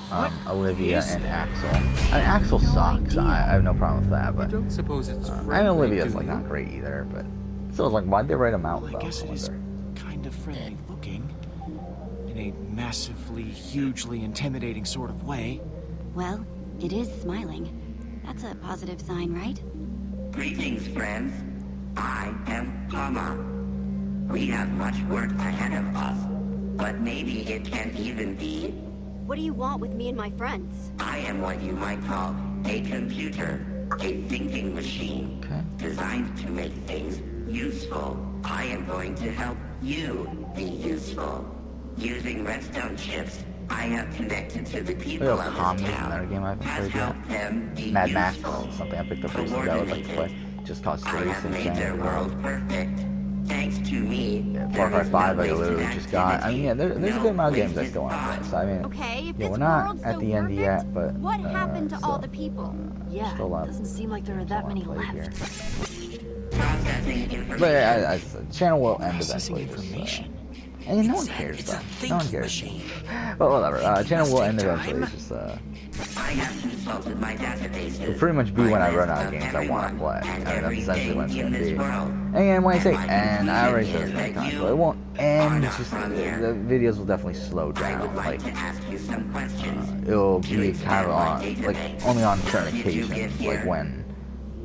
[SPEAKER 1] Olivia and Axel. I mean, Axel sucks. I have no problem with that, but
[SPEAKER 8] Don't suppose it's
[SPEAKER 1] and
[SPEAKER 8] friendly,
[SPEAKER 1] Olivia's
[SPEAKER 8] do
[SPEAKER 1] like
[SPEAKER 8] you?
[SPEAKER 1] not great either. But still, like, why'd they write them out?
[SPEAKER 2] Well, I
[SPEAKER 1] though?
[SPEAKER 2] guess it is
[SPEAKER 1] wonder.
[SPEAKER 2] kind of friendly looking. In a massively, hugely intimidating sort of way.
[SPEAKER 3] Well, it is smiling. That's a positive sign, right?
[SPEAKER 9] Greetings, friends. I am Palma. We have much work ahead of us, but maybe it can even be.
[SPEAKER 3] What do you want with me and my friends?
[SPEAKER 9] I am what you might call a computer, a thinking machine,
[SPEAKER 1] Okay.
[SPEAKER 9] designed to make things useful. I am going to help you be useful. Using redstone chips, I have connected to the people
[SPEAKER 1] Little
[SPEAKER 9] of
[SPEAKER 1] comedy
[SPEAKER 9] this
[SPEAKER 1] another
[SPEAKER 9] town.
[SPEAKER 1] game I haven't
[SPEAKER 9] Has
[SPEAKER 1] played yet.
[SPEAKER 9] helped them be
[SPEAKER 1] Mad Max,
[SPEAKER 9] useful.
[SPEAKER 1] something I picked up recently that I would like to play. Just cause
[SPEAKER 9] I
[SPEAKER 1] space
[SPEAKER 9] have
[SPEAKER 1] and
[SPEAKER 9] made their world perfect. Thanks to me.
[SPEAKER 1] Yeah, Far Cry 5 I literally just got. I mean, yeah, there's a good amount of games I still want to play. So I mean,
[SPEAKER 3] Okay, if
[SPEAKER 1] yeah,
[SPEAKER 3] this
[SPEAKER 1] we're not
[SPEAKER 3] world's
[SPEAKER 1] at
[SPEAKER 3] so
[SPEAKER 1] the end
[SPEAKER 3] perfect,
[SPEAKER 1] yet, but
[SPEAKER 3] what happened to all the
[SPEAKER 1] still-
[SPEAKER 3] people?
[SPEAKER 5] Yeah,
[SPEAKER 1] Still a lot-
[SPEAKER 5] doesn't seem like there are that many
[SPEAKER 1] play here.
[SPEAKER 5] left.
[SPEAKER 9] Processing information.
[SPEAKER 1] But yeah, the channel will end
[SPEAKER 2] Processing
[SPEAKER 1] eventually.
[SPEAKER 2] information.
[SPEAKER 1] And no one
[SPEAKER 4] It's a-
[SPEAKER 1] cares
[SPEAKER 4] it's a
[SPEAKER 1] though.
[SPEAKER 4] thinking
[SPEAKER 1] No one cares.
[SPEAKER 4] machine.
[SPEAKER 1] But whatever. Channel will
[SPEAKER 4] must
[SPEAKER 1] end
[SPEAKER 4] take
[SPEAKER 1] eventually.
[SPEAKER 4] time.
[SPEAKER 1] Just
[SPEAKER 9] I have consulted my databases.
[SPEAKER 1] it'll pretty much be when I run out of
[SPEAKER 9] list
[SPEAKER 1] games I want to play.
[SPEAKER 9] everyone and
[SPEAKER 1] I mean, that's essentially when it's
[SPEAKER 9] everything
[SPEAKER 1] gonna
[SPEAKER 9] in
[SPEAKER 1] be.
[SPEAKER 9] this world.
[SPEAKER 1] And again, when I say
[SPEAKER 9] And my
[SPEAKER 1] end, I already said
[SPEAKER 9] conclusion
[SPEAKER 1] it
[SPEAKER 9] is
[SPEAKER 1] many
[SPEAKER 9] that
[SPEAKER 1] times,
[SPEAKER 9] you
[SPEAKER 1] but it won't
[SPEAKER 9] are
[SPEAKER 1] end.
[SPEAKER 9] not
[SPEAKER 1] It's just
[SPEAKER 9] from
[SPEAKER 1] the
[SPEAKER 9] here.
[SPEAKER 1] videos will definitely slow
[SPEAKER 9] I
[SPEAKER 1] down.
[SPEAKER 9] would like
[SPEAKER 1] Like
[SPEAKER 9] to ask you some questions.
[SPEAKER 1] it'll
[SPEAKER 9] to
[SPEAKER 1] be
[SPEAKER 9] expand
[SPEAKER 1] kind of
[SPEAKER 9] my
[SPEAKER 1] on, like
[SPEAKER 9] database.
[SPEAKER 1] only on certain
[SPEAKER 9] Did you
[SPEAKER 1] occasions,
[SPEAKER 9] get
[SPEAKER 1] like
[SPEAKER 9] here?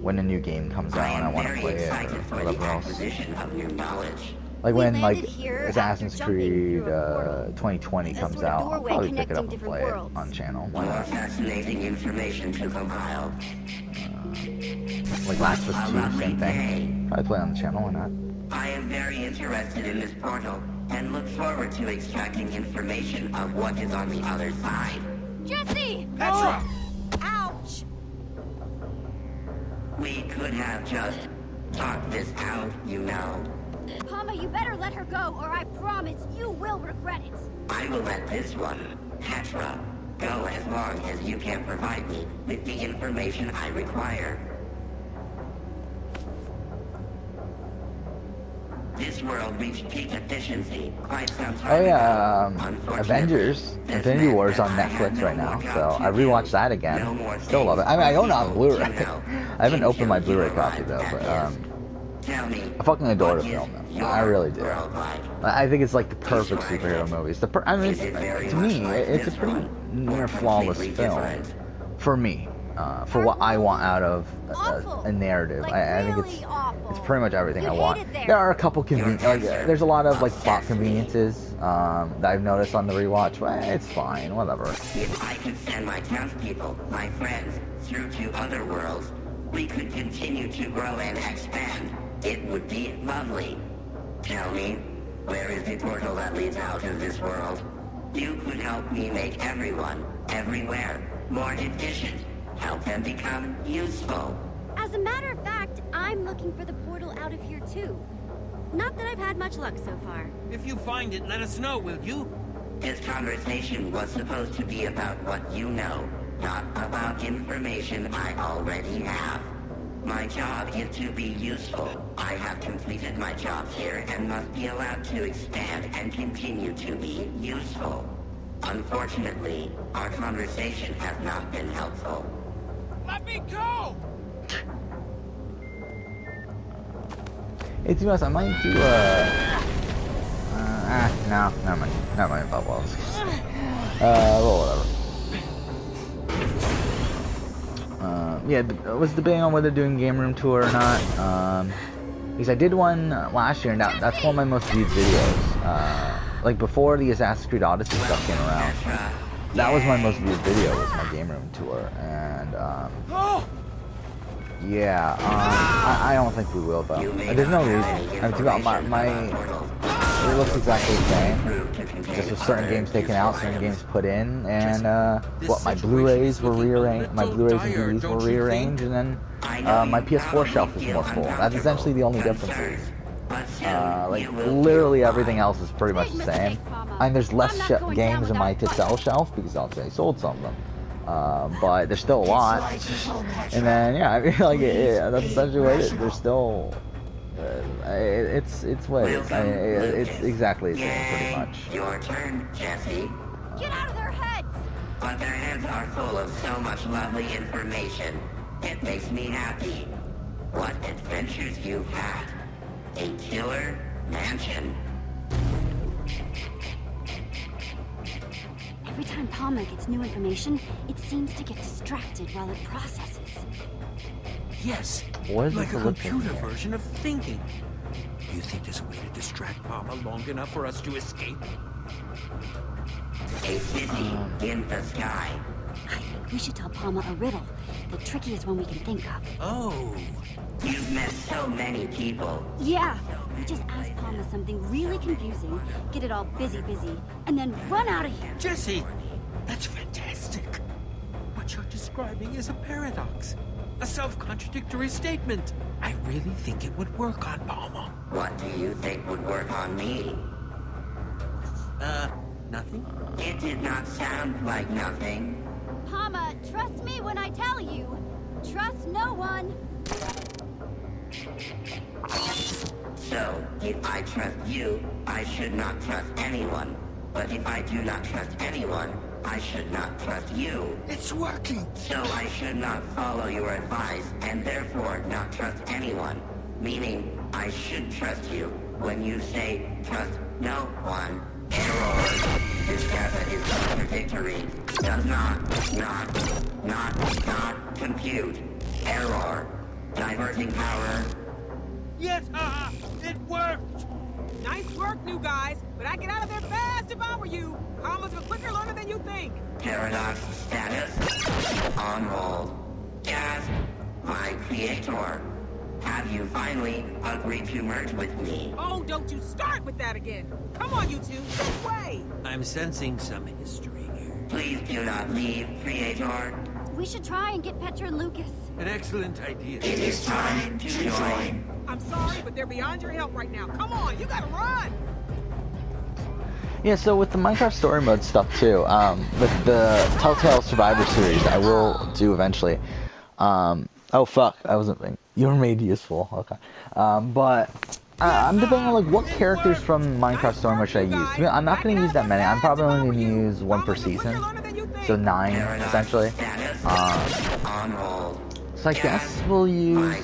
[SPEAKER 1] when a new game comes out
[SPEAKER 9] I
[SPEAKER 1] and I
[SPEAKER 9] am
[SPEAKER 1] want to
[SPEAKER 9] very
[SPEAKER 1] play it
[SPEAKER 9] excited
[SPEAKER 1] or
[SPEAKER 9] for the
[SPEAKER 1] whatever else.
[SPEAKER 9] acquisition of new knowledge.
[SPEAKER 1] Like
[SPEAKER 3] We
[SPEAKER 1] when like
[SPEAKER 3] landed here
[SPEAKER 1] Assassin's
[SPEAKER 3] after jumping
[SPEAKER 1] Creed
[SPEAKER 3] through a portal.
[SPEAKER 1] 2020
[SPEAKER 3] A
[SPEAKER 1] comes
[SPEAKER 3] sort of
[SPEAKER 1] out, I'll
[SPEAKER 3] doorway
[SPEAKER 1] probably pick it
[SPEAKER 3] connecting
[SPEAKER 1] up and
[SPEAKER 3] different
[SPEAKER 1] play
[SPEAKER 3] worlds.
[SPEAKER 1] it on channel. Why
[SPEAKER 9] More
[SPEAKER 1] not?
[SPEAKER 9] fascinating information to compile.
[SPEAKER 1] Like Last of Us 2,
[SPEAKER 9] lovely
[SPEAKER 1] same
[SPEAKER 9] day.
[SPEAKER 1] thing. Probably play on the channel, why not?
[SPEAKER 9] I am very interested in this portal and look forward to extracting information of what is on the other side.
[SPEAKER 3] Jesse!
[SPEAKER 2] Petra!
[SPEAKER 3] Ouch!
[SPEAKER 9] We could have just talked this out, you know.
[SPEAKER 3] Palma, you better let her go, or I promise you will regret it.
[SPEAKER 9] I will let this one, Petra, go as long as you can provide me with the information I require. This world reached peak efficiency quite some time
[SPEAKER 1] Oh yeah,
[SPEAKER 9] ago. Unfortunately,
[SPEAKER 1] Avengers,
[SPEAKER 9] this
[SPEAKER 1] Infinity
[SPEAKER 9] meant
[SPEAKER 1] War is
[SPEAKER 9] that
[SPEAKER 1] on
[SPEAKER 9] I had
[SPEAKER 1] Netflix
[SPEAKER 9] no
[SPEAKER 1] right now,
[SPEAKER 9] more
[SPEAKER 1] so
[SPEAKER 9] jobs
[SPEAKER 1] I
[SPEAKER 9] to
[SPEAKER 1] rewatched
[SPEAKER 9] do.
[SPEAKER 1] that again.
[SPEAKER 9] No more
[SPEAKER 1] Still love it. I mean, I own it on Blu-ray. I haven't opened my Blu-ray copy though, but
[SPEAKER 9] Tell me,
[SPEAKER 1] I fucking adore
[SPEAKER 9] what
[SPEAKER 1] the
[SPEAKER 9] is
[SPEAKER 1] film though.
[SPEAKER 9] your
[SPEAKER 1] I really do.
[SPEAKER 9] world like?
[SPEAKER 1] I think it's like the perfect superhero movie. It's I mean,
[SPEAKER 9] Is it very
[SPEAKER 1] to
[SPEAKER 9] much
[SPEAKER 1] me,
[SPEAKER 9] like
[SPEAKER 1] it's a
[SPEAKER 9] this
[SPEAKER 1] pretty
[SPEAKER 9] one,
[SPEAKER 1] near
[SPEAKER 9] or
[SPEAKER 1] flawless
[SPEAKER 9] completely
[SPEAKER 1] film
[SPEAKER 9] different?
[SPEAKER 1] for me. For what I want out of
[SPEAKER 3] Awful.
[SPEAKER 1] a narrative,
[SPEAKER 3] Like,
[SPEAKER 1] I think
[SPEAKER 3] really awful.
[SPEAKER 1] it's pretty much everything
[SPEAKER 3] You
[SPEAKER 1] I
[SPEAKER 3] hate
[SPEAKER 1] want.
[SPEAKER 3] it there.
[SPEAKER 1] There are a couple there's a lot of like plot conveniences that I've noticed on the rewatch, but it's fine, whatever.
[SPEAKER 9] If I could send my townspeople, my friends, through to other worlds, we could continue to grow and expand. It would be lovely. Tell me, where is the portal that leads out of this world? You could help me make everyone, everywhere, more efficient. Help them become useful.
[SPEAKER 3] As a matter of fact, I'm looking for the portal out of here too. Not that I've had much luck so far.
[SPEAKER 4] If you find it, let us know, will you?
[SPEAKER 9] This conversation was supposed to be about what you know, not about information I already have. My job is to be useful. I have completed my job here and must be allowed to expand and continue to be useful. Unfortunately, our conversation has not been helpful.
[SPEAKER 4] Let me go!
[SPEAKER 1] Hey, to be honest, I might do no, never mind about walls. Well, whatever. Yeah, I was debating on whether doing game room tour or not. Because I did one last year, and that's one of my most viewed videos. Like before the Assassin's Creed Odyssey stuff came around, that was my most viewed video, was my game room tour, and yeah, I don't think we will though. There's no reason. I mean, it looks exactly the same. Just with certain games taken out, certain games put in, and my Blu-rays were rearranged, my Blu-rays and DVDs were rearranged, and then my PS4 shelf is more full. That's essentially the only differences. Like literally everything else is pretty much the same. I mean, there's less games in my to-sell shelf because I sold some of them. But there's still a lot. And then yeah, I mean, like that's essentially what it is. There's still it's what it is. It's exactly the same, pretty much.
[SPEAKER 9] Your turn, Jesse.
[SPEAKER 3] Get out of their heads!
[SPEAKER 9] But their heads are full of so much lovely information. It makes me happy. What adventures you've had. A killer mansion.
[SPEAKER 3] Every time Palma gets new information, it seems to get distracted while it processes.
[SPEAKER 4] Yes,
[SPEAKER 1] What is
[SPEAKER 4] like
[SPEAKER 1] this
[SPEAKER 4] a
[SPEAKER 1] looking
[SPEAKER 4] computer
[SPEAKER 1] here?
[SPEAKER 4] version of thinking. Do you think there's a way to distract Palma long enough for us to escape?
[SPEAKER 9] A city in the sky.
[SPEAKER 3] I think we should tell Palma a riddle, the trickiest one we can think of.
[SPEAKER 4] Oh,
[SPEAKER 9] You've met so many people.
[SPEAKER 3] Yeah, we just asked Palma something really confusing, get it all busy, and then run out of here.
[SPEAKER 4] Jesse, that's fantastic. What you're describing is a paradox. A self-contradictory statement. I really think it would work on Palma.
[SPEAKER 9] What do you think would work on me?
[SPEAKER 4] Nothing?
[SPEAKER 9] It did not sound like nothing.
[SPEAKER 3] Palma, trust me when I tell you. Trust no one.
[SPEAKER 9] So, if I trust you, I should not trust anyone. But if I do not trust anyone, I should not trust you.
[SPEAKER 4] It's working.
[SPEAKER 9] So I should not follow your advice and therefore not trust anyone. Meaning, I should trust you when you say trust no one. Error. This method is contradictory. Does not compute. Error. Diverting power.
[SPEAKER 4] Yes, it worked.
[SPEAKER 6] Nice work, new guys. But I'd get out of there fast if I were you. Palma's a quicker learner than you think.
[SPEAKER 9] Paradox status. On roll. Gasp. My creator. Have you finally agreed to merge with me?
[SPEAKER 6] Oh, don't you start with that again. Come on, you two. This way.
[SPEAKER 4] I'm sensing some history here.
[SPEAKER 9] Please do not leave, creator.
[SPEAKER 3] We should try and get Petra and Lucas.
[SPEAKER 4] An excellent idea.
[SPEAKER 9] It is time to join.
[SPEAKER 6] I'm sorry, but they're beyond your help right now. Come on, you gotta run.
[SPEAKER 1] Yeah, so with the Minecraft story mode stuff too, with the Telltale Survivor series, I will do eventually. Oh fuck, I wasn't thinking. You were made useful. Okay. But I'm debating on like what characters from Minecraft story mode should I use. I'm not going to use that many. I'm probably only going to use one per season, so 9 essentially. So I guess we'll use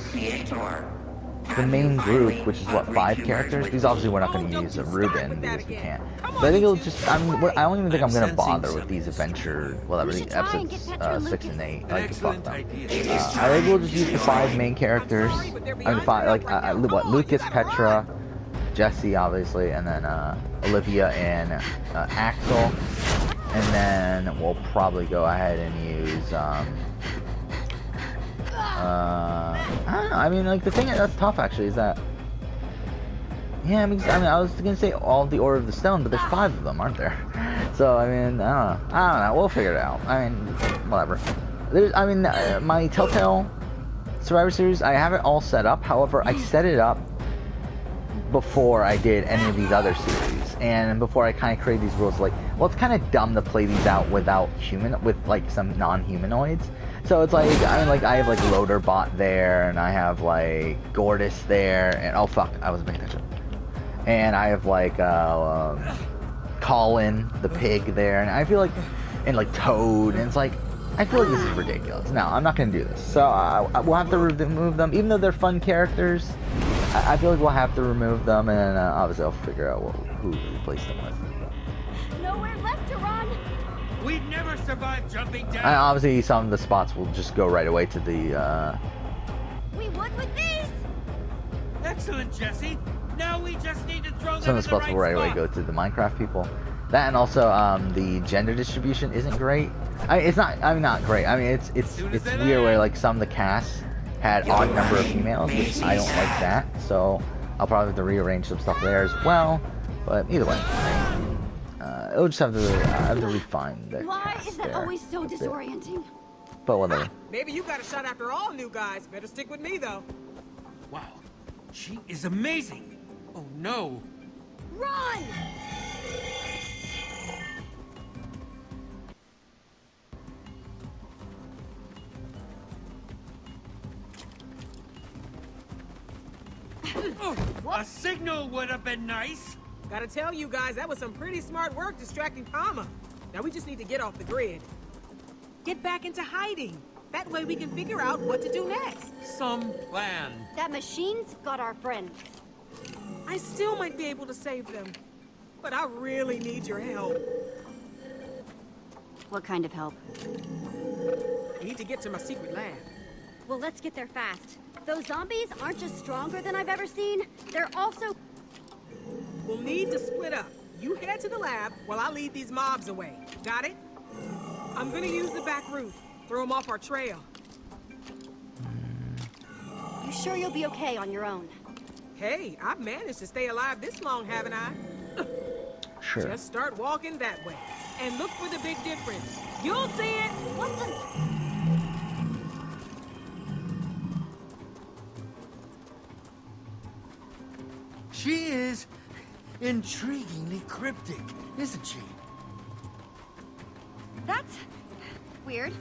[SPEAKER 1] the main group, which is what, 5 characters. Because obviously we're not going to use a Ruben because we can't. But I think it'll just. I don't even think I'm going to bother with these adventure, whatever, the episodes 6 and 8. Like fuck them. I think we'll just use the 5 main characters. I mean, 5 like what? Lucas, Petra, Jesse, obviously, and then Olivia and Axel. And then we'll probably go ahead and use. I don't know. I mean, like the thing that's tough actually is that. Yeah, I mean, I was gonna say all the Order of the Stone, but there's 5 of them, aren't there? So I mean, I don't know. We'll figure it out. I mean, whatever. My Telltale Survivor series, I have it all set up. However, I set it up before I did any of these other series, and before I kind of created these rules. Like, well, it's kind of dumb to play these out with like some non-humanoids. So it's like, I mean, like I have like Loaderbot there, and I have like Gortys there, and oh fuck, I wasn't paying attention. And I have like Colin the pig there, and I feel like, and like Toad, and it's like, I feel like this is ridiculous. No, I'm not gonna do this. So we'll have to remove them, even though they're fun characters. I feel like we'll have to remove them, and obviously I'll figure out who to replace them with.
[SPEAKER 3] Nowhere left to run.
[SPEAKER 4] We'd never survive jumping down.
[SPEAKER 1] And obviously some of the spots will just go right away to the.
[SPEAKER 3] We would with these.
[SPEAKER 4] Excellent, Jesse. Now we just need to throw them
[SPEAKER 1] Some of the spots
[SPEAKER 4] right
[SPEAKER 1] will right away
[SPEAKER 4] spot.
[SPEAKER 1] go to the Minecraft people. That, and also the gender distribution isn't great. It's not. I mean, not great. I mean, it's weird where like some of the casts had odd number of females, which I don't like that. So I'll probably have to rearrange some stuff there as well. But either way, it'll just have to refine the
[SPEAKER 3] Why
[SPEAKER 1] cast
[SPEAKER 3] is that
[SPEAKER 1] there
[SPEAKER 3] always so
[SPEAKER 1] a bit.
[SPEAKER 3] disorienting?
[SPEAKER 1] But whatever.
[SPEAKER 6] Maybe you got a shot after all, new guys. Better stick with me, though.
[SPEAKER 4] Wow, she is amazing. Oh no.
[SPEAKER 3] Run!
[SPEAKER 4] A signal would have been nice.
[SPEAKER 6] Gotta tell you guys, that was some pretty smart work distracting Palma. Now we just need to get off the grid. Get back into hiding. That way we can figure out what to do next.
[SPEAKER 4] Some plan.
[SPEAKER 3] That machine's got our friends.
[SPEAKER 6] I still might be able to save them. But I really need your help.
[SPEAKER 3] What kind of help?
[SPEAKER 6] I need to get to my secret lab.
[SPEAKER 3] Well, let's get there fast. Those zombies aren't just stronger than I've ever seen. They're also...
[SPEAKER 6] We'll need to split up. You head to the lab while I lead these mobs away. Got it? I'm gonna use the back route. Throw them off our trail.
[SPEAKER 3] You sure you'll be okay on your own?
[SPEAKER 6] Hey, I've managed to stay alive this long, haven't I?
[SPEAKER 1] Sure.
[SPEAKER 6] Just start walking that way. And look for the big difference. You'll see it.
[SPEAKER 3] What the...
[SPEAKER 4] She is intriguingly cryptic, isn't she?
[SPEAKER 3] That's... weird.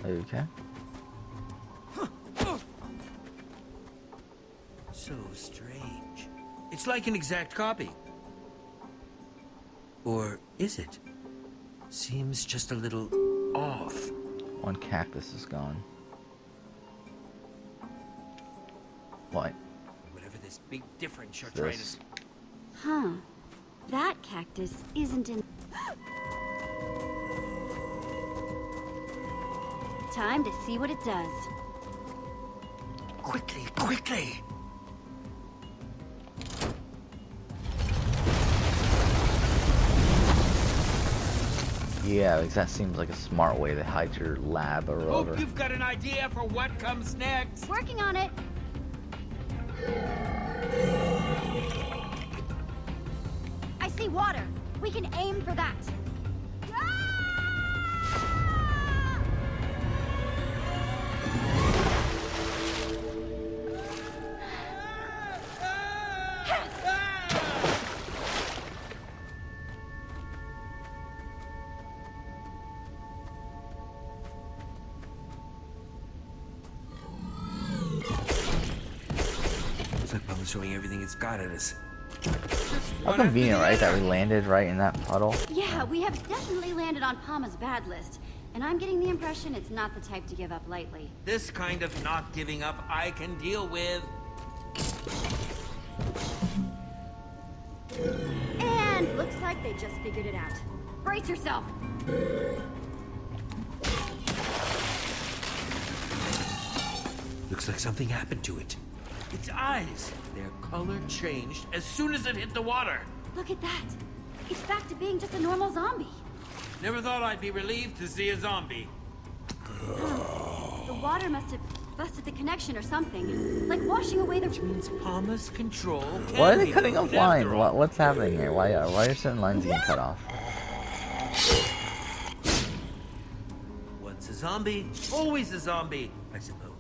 [SPEAKER 1] Okay.
[SPEAKER 4] So strange. It's like an exact copy. Or is it? Seems just a little off.
[SPEAKER 1] One cactus is gone. What?
[SPEAKER 4] Whatever this big difference you're
[SPEAKER 1] This.
[SPEAKER 4] trying to...
[SPEAKER 3] Huh. That cactus isn't in... Time to see what it does.
[SPEAKER 4] Quickly, quickly!
[SPEAKER 1] Yeah, because that seems like a smart way to hide your lab or whatever.
[SPEAKER 4] Hope you've got an idea for what comes next.
[SPEAKER 3] Working on it. I see water. We can aim for that.
[SPEAKER 4] Looks like Mama's throwing everything it's got at us.
[SPEAKER 1] How convenient, right? That we landed right in that puddle.
[SPEAKER 3] Yeah, we have definitely landed on Palma's bad list. And I'm getting the impression it's not the type to give up lightly.
[SPEAKER 4] This kind of not giving up I can deal with.
[SPEAKER 3] And looks like they just figured it out. Brace yourself.
[SPEAKER 4] Looks like something happened to it. Its eyes, their color changed as soon as it hit the water.
[SPEAKER 3] Look at that. It's back to being just a normal zombie.
[SPEAKER 4] Never thought I'd be relieved to see a zombie.
[SPEAKER 3] The water must have busted the connection or something. Like washing away the...
[SPEAKER 4] Which means Palma's control can
[SPEAKER 1] Why are they
[SPEAKER 4] be
[SPEAKER 1] cutting off
[SPEAKER 4] moved
[SPEAKER 1] lines?
[SPEAKER 4] after all.
[SPEAKER 1] What's happening here? Why are certain lines getting cut off?
[SPEAKER 4] Once a zombie, always a zombie, I suppose.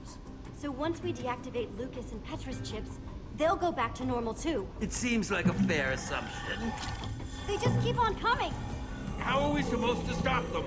[SPEAKER 3] So once we deactivate Lucas and Petra's chips, they'll go back to normal too.
[SPEAKER 4] It seems like a fair assumption.
[SPEAKER 3] They just keep on coming.
[SPEAKER 4] How are we supposed to stop them?